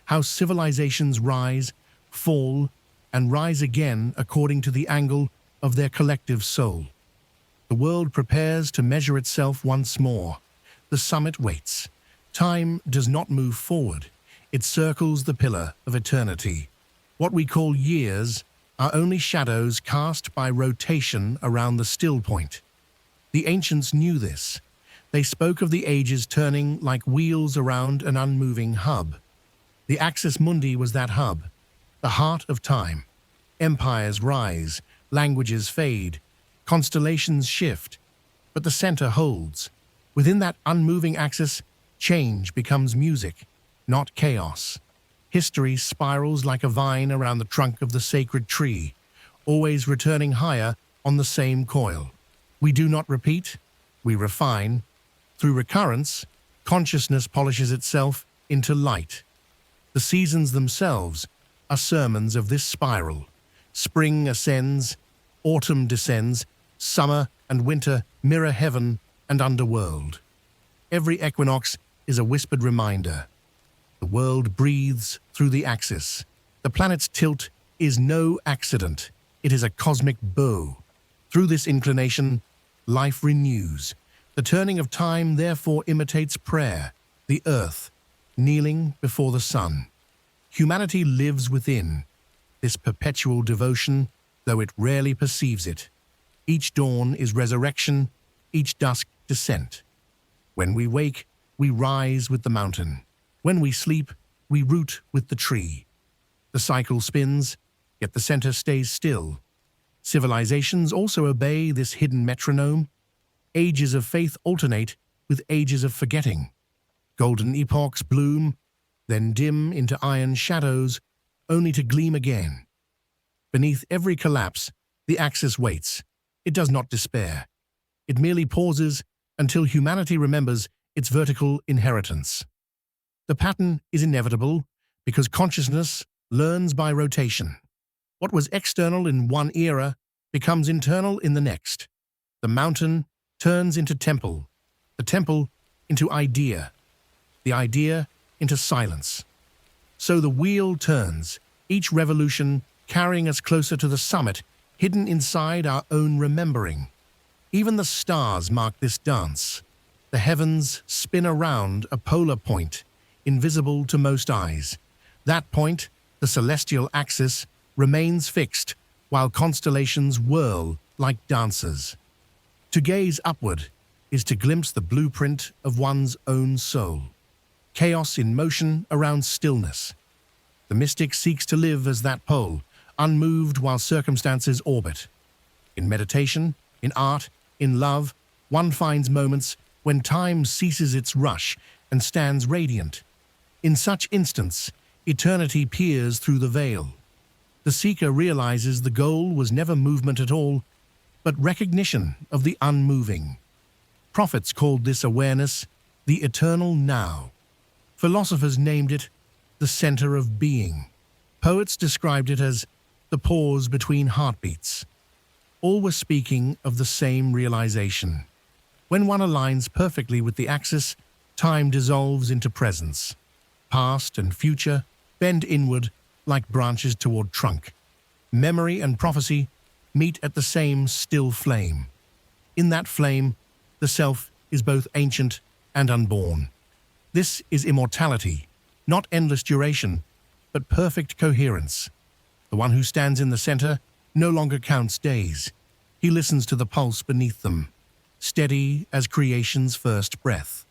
how civilizations rise, fall, and rise again according to the angle of their collective soul. The world prepares to measure itself once more. The summit waits. Time does not move forward. It circles the pillar of eternity. What we call years are only shadows cast by rotation around the still point. The ancients knew this. They spoke of the ages turning like wheels around an unmoving hub. The Axis Mundi was that hub, the heart of time. Empires rise, languages fade, constellations shift, but the center holds. Within that unmoving axis, change becomes music, not chaos. History spirals like a vine around the trunk of the sacred tree, always returning higher on the same coil. We do not repeat, we refine. Through recurrence, consciousness polishes itself into light. The seasons themselves are sermons of this spiral. Spring ascends, autumn descends, summer and winter mirror heaven and underworld. Every equinox is a whispered reminder. The world breathes through the axis. The planet's tilt is no accident. It is a cosmic bow. Through this inclination, life renews. The turning of time therefore imitates prayer, the earth, kneeling before the sun. Humanity lives within this perpetual devotion, though it rarely perceives it. Each dawn is resurrection, each dusk descent. When we wake, we rise with the mountain. When we sleep, we root with the tree. The cycle spins, yet the center stays still. Civilizations also obey this hidden metronome. Ages of faith alternate with ages of forgetting. Golden epochs bloom, then dim into iron shadows, only to gleam again. Beneath every collapse, the Axis waits. It does not despair. It merely pauses until humanity remembers its vertical inheritance. The pattern is inevitable because consciousness learns by rotation. What was external in one era becomes internal in the next. The mountain turns into temple, the temple into idea, the idea into silence. So the wheel turns, each revolution carrying us closer to the summit, hidden inside our own remembering. Even the stars mark this dance. The heavens spin around a polar point, invisible to most eyes. That point, the celestial axis, remains fixed, while constellations whirl like dancers. To gaze upward is to glimpse the blueprint of one's own soul. Chaos in motion around stillness. The mystic seeks to live as that pole, unmoved while circumstances orbit. In meditation, in art, in love, one finds moments when time ceases its rush and stands radiant. In such instants, eternity peers through the veil. The seeker realizes the goal was never movement at all, but recognition of the unmoving. Prophets called this awareness the eternal now. Philosophers named it the center of being. Poets described it as the pause between heartbeats. All were speaking of the same realization. When one aligns perfectly with the axis, time dissolves into presence. Past and future bend inward like branches toward trunk. Memory and prophecy meet at the same still flame. In that flame, the self is both ancient and unborn. This is immortality, not endless duration, but perfect coherence. The one who stands in the center no longer counts days. He listens to the pulse beneath them, steady as creation's first breath.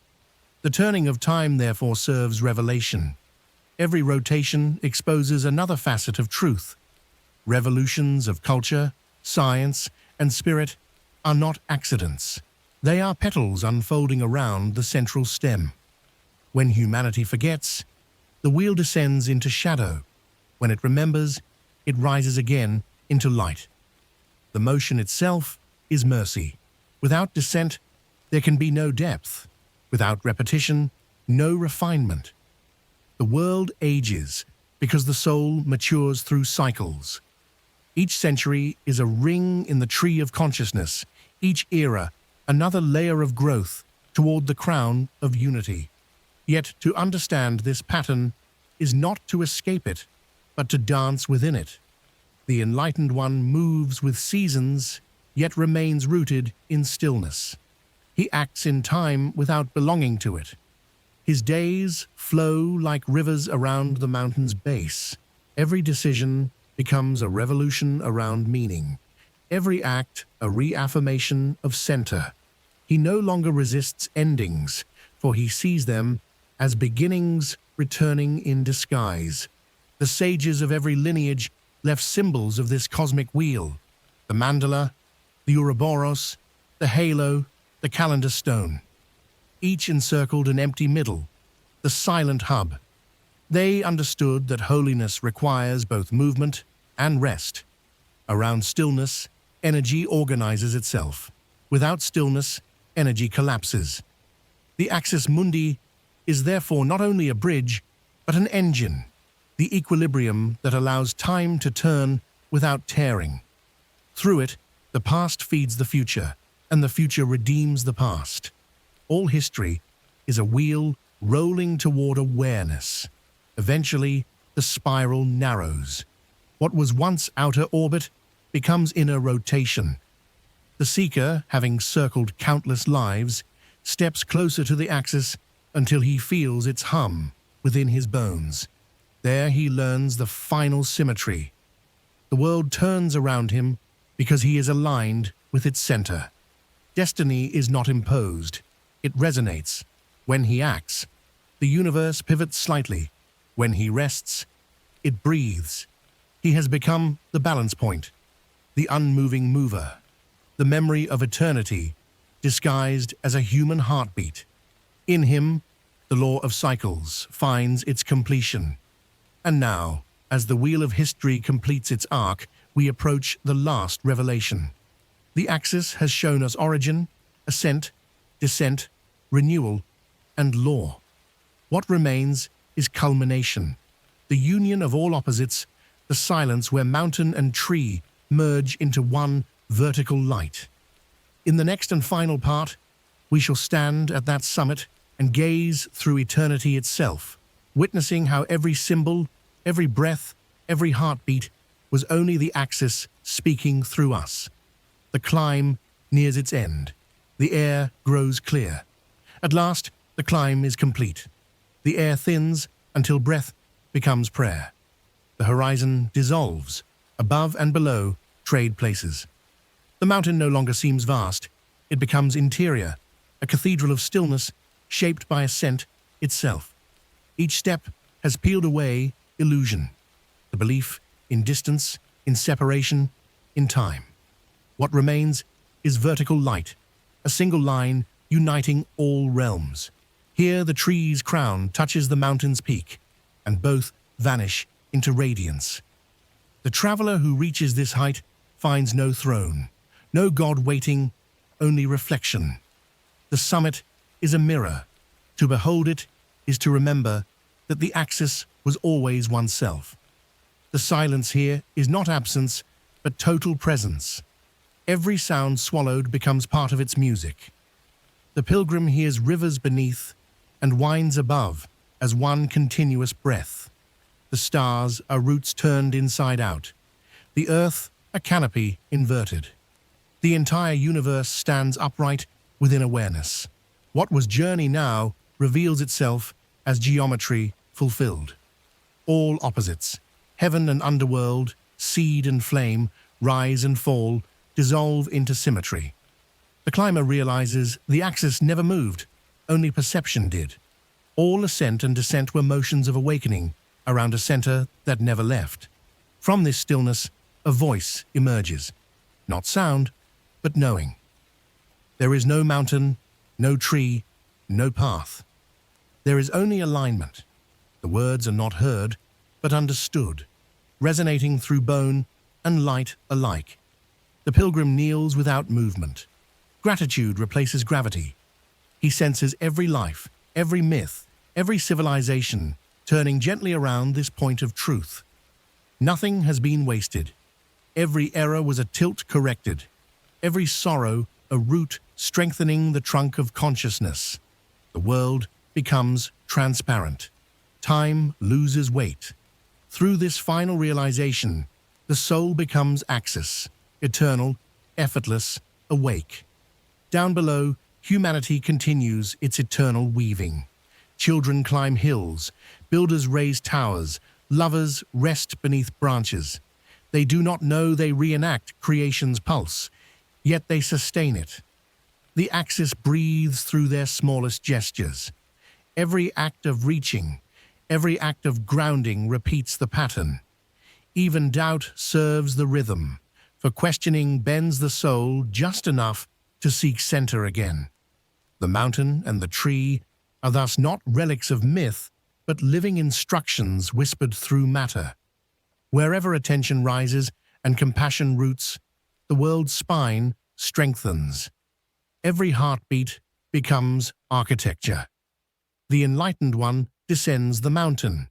The turning of time, therefore, serves revelation. Every rotation exposes another facet of truth. Revolutions of culture, science, and spirit are not accidents. They are petals unfolding around the central stem. When humanity forgets, the wheel descends into shadow. When it remembers, it rises again into light. The motion itself is mercy. Without descent, there can be no depth. Without repetition, no refinement. The world ages because the soul matures through cycles. Each century is a ring in the tree of consciousness, each era another layer of growth toward the crown of unity. Yet to understand this pattern is not to escape it, but to dance within it. The enlightened one moves with seasons, yet remains rooted in stillness. He acts in time without belonging to it. His days flow like rivers around the mountain's base. Every decision becomes a revolution around meaning. Every act a reaffirmation of center. He no longer resists endings, for he sees them as beginnings returning in disguise. The sages of every lineage left symbols of this cosmic wheel: the mandala, the Ouroboros, the halo, the calendar stone. Each encircled an empty middle, the silent hub. They understood that holiness requires both movement and rest. Around stillness, energy organizes itself. Without stillness, energy collapses. The Axis Mundi is therefore not only a bridge, but an engine, the equilibrium that allows time to turn without tearing. Through it, the past feeds the future, and the future redeems the past. All history is a wheel rolling toward awareness. Eventually, the spiral narrows. What was once outer orbit becomes inner rotation. The seeker, having circled countless lives, steps closer to the axis until he feels its hum within his bones. There he learns the final symmetry. The world turns around him because he is aligned with its center. Destiny is not imposed. It resonates. When he acts, the universe pivots slightly. When he rests, it breathes. He has become the balance point, the unmoving mover, the memory of eternity disguised as a human heartbeat. In him, the law of cycles finds its completion. And now, as the wheel of history completes its arc, we approach the last revelation. The Axis has shown us origin, ascent, descent, renewal, and law. What remains is culmination, the union of all opposites, the silence where mountain and tree merge into one vertical light. In the next and final part, we shall stand at that summit and gaze through eternity itself, witnessing how every symbol, every breath, every heartbeat was only the Axis speaking through us. The climb nears its end. The air grows clear. At last, the climb is complete. The air thins until breath becomes prayer. The horizon dissolves. Above and below, trade places. The mountain no longer seems vast. It becomes interior, a cathedral of stillness shaped by ascent itself. Each step has peeled away illusion, the belief in distance, in separation, in time. What remains is vertical light, a single line uniting all realms. Here the tree's crown touches the mountain's peak, and both vanish into radiance. The traveler who reaches this height finds no throne, no god waiting, only reflection. The summit is a mirror. To behold it is to remember that the Axis was always oneself. The silence here is not absence, but total presence. Every sound swallowed becomes part of its music. The pilgrim hears rivers beneath and winds above as one continuous breath. The stars are roots turned inside out. The earth a canopy inverted. The entire universe stands upright within awareness. What was journey now reveals itself as geometry fulfilled. All opposites, heaven and underworld, seed and flame, rise and fall, dissolve into symmetry. The climber realizes the Axis never moved, only perception did. All ascent and descent were motions of awakening around a center that never left. From this stillness, a voice emerges. Not sound, but knowing. There is no mountain, no tree, no path. There is only alignment. The words are not heard, but understood, resonating through bone and light alike. The pilgrim kneels without movement. Gratitude replaces gravity. He senses every life, every myth, every civilization, turning gently around this point of truth. Nothing has been wasted. Every error was a tilt corrected. Every sorrow a root strengthening the trunk of consciousness. The world becomes transparent. Time loses weight. Through this final realization, the soul becomes Axis, eternal, effortless, awake. Down below, humanity continues its eternal weaving. Children climb hills, builders raise towers, lovers rest beneath branches. They do not know they reenact creation's pulse, yet they sustain it. The Axis breathes through their smallest gestures. Every act of reaching, every act of grounding repeats the pattern. Even doubt serves the rhythm, for questioning bends the soul just enough to seek center again. The mountain and the tree are thus not relics of myth, but living instructions whispered through matter. Wherever attention rises and compassion roots, the world's spine strengthens. Every heartbeat becomes architecture. The enlightened one descends the mountain,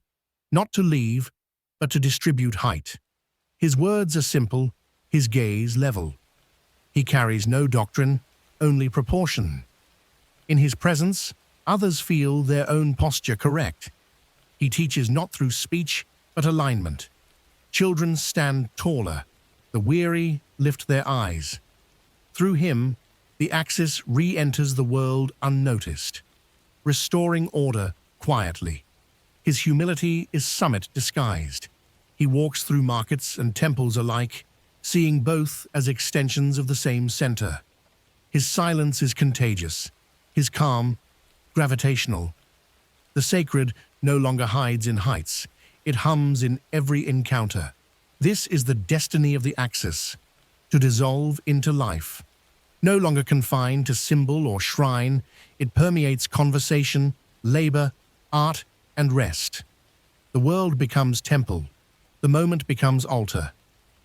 not to leave, but to distribute height. His words are simple, his gaze level. He carries no doctrine, only proportion. In his presence, others feel their own posture correct. He teaches not through speech, but alignment. Children stand taller. The weary lift their eyes. Through him, the Axis re-enters the world unnoticed, restoring order quietly. His humility is summit disguised. He walks through markets and temples alike, seeing both as extensions of the same center. His silence is contagious, his calm, gravitational. The sacred no longer hides in heights, it hums in every encounter. This is the destiny of the Axis, to dissolve into life. No longer confined to symbol or shrine, it permeates conversation, labor, art, and rest. The world becomes temple, the moment becomes altar,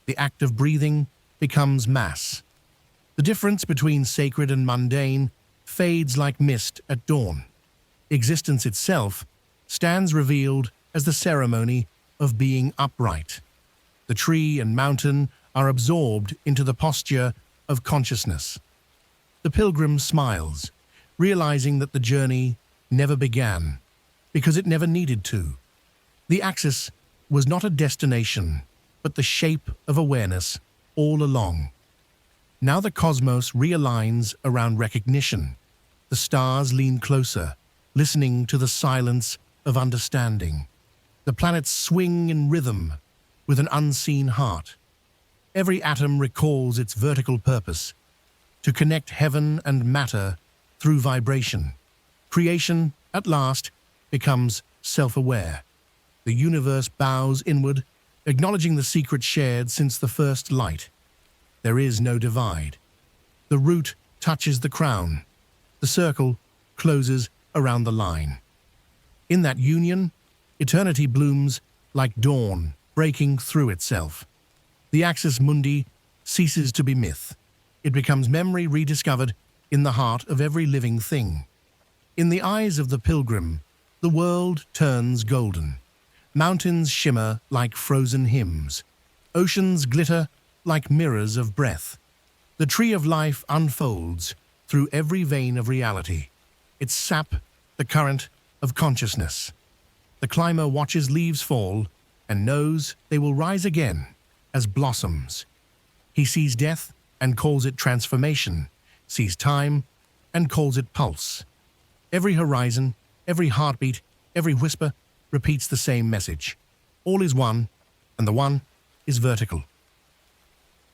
the act of breathing becomes mass. The difference between sacred and mundane fades like mist at dawn. Existence itself stands revealed as the ceremony of being upright. The tree and mountain are absorbed into the posture of consciousness. The pilgrim smiles, realizing that the journey never began, because it never needed to. The Axis was not a destination, but the shape of awareness all along. Now the cosmos realigns around recognition. The stars lean closer, listening to the silence of understanding. The planets swing in rhythm with an unseen heart. Every atom recalls its vertical purpose, to connect heaven and matter through vibration. Creation, at last, becomes self-aware. The universe bows inward, acknowledging the secret shared since the first light. There is no divide. The root touches the crown. The circle closes around the line. In that union, eternity blooms like dawn, breaking through itself. The Axis Mundi ceases to be myth. It becomes memory rediscovered in the heart of every living thing. In the eyes of the pilgrim, the world turns golden. Mountains shimmer like frozen hymns. Oceans glitter like mirrors of breath. The tree of life unfolds through every vein of reality. Its sap, the current of consciousness. The climber watches leaves fall and knows they will rise again as blossoms. He sees death and calls it transformation, sees time and calls it pulse. Every horizon, every heartbeat, every whisper repeats the same message. All is one, and the one is vertical.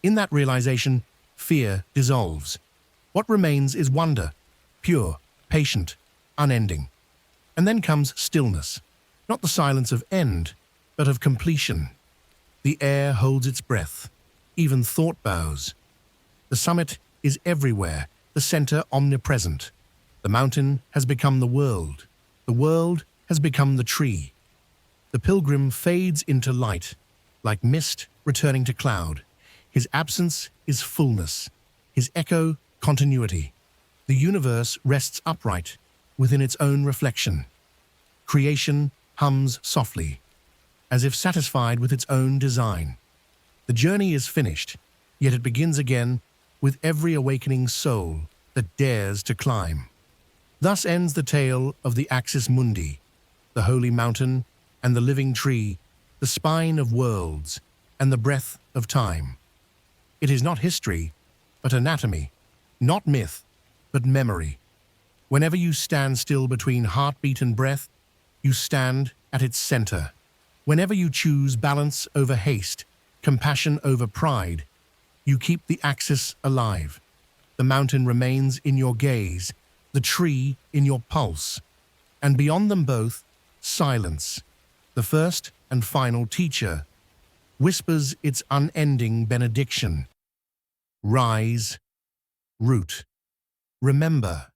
In that realization, fear dissolves. What remains is wonder, pure, patient, unending. And then comes stillness, not the silence of end, but of completion. The air holds its breath, even thought bows. The summit is everywhere, the center omnipresent. The mountain has become the world has become the tree. The pilgrim fades into light, like mist returning to cloud. His absence is fullness, his echo continuity. The universe rests upright within its own reflection. Creation hums softly, as if satisfied with its own design. The journey is finished, yet it begins again with every awakening soul that dares to climb. Thus ends the tale of the Axis Mundi, the holy mountain and the living tree, the spine of worlds and the breath of time. It is not history, but anatomy, not myth, but memory. Whenever you stand still between heartbeat and breath, you stand at its center. Whenever you choose balance over haste, compassion over pride, you keep the Axis alive. The mountain remains in your gaze, the tree in your pulse, and beyond them both, silence, the first and final teacher, whispers its unending benediction. Rise, root, remember.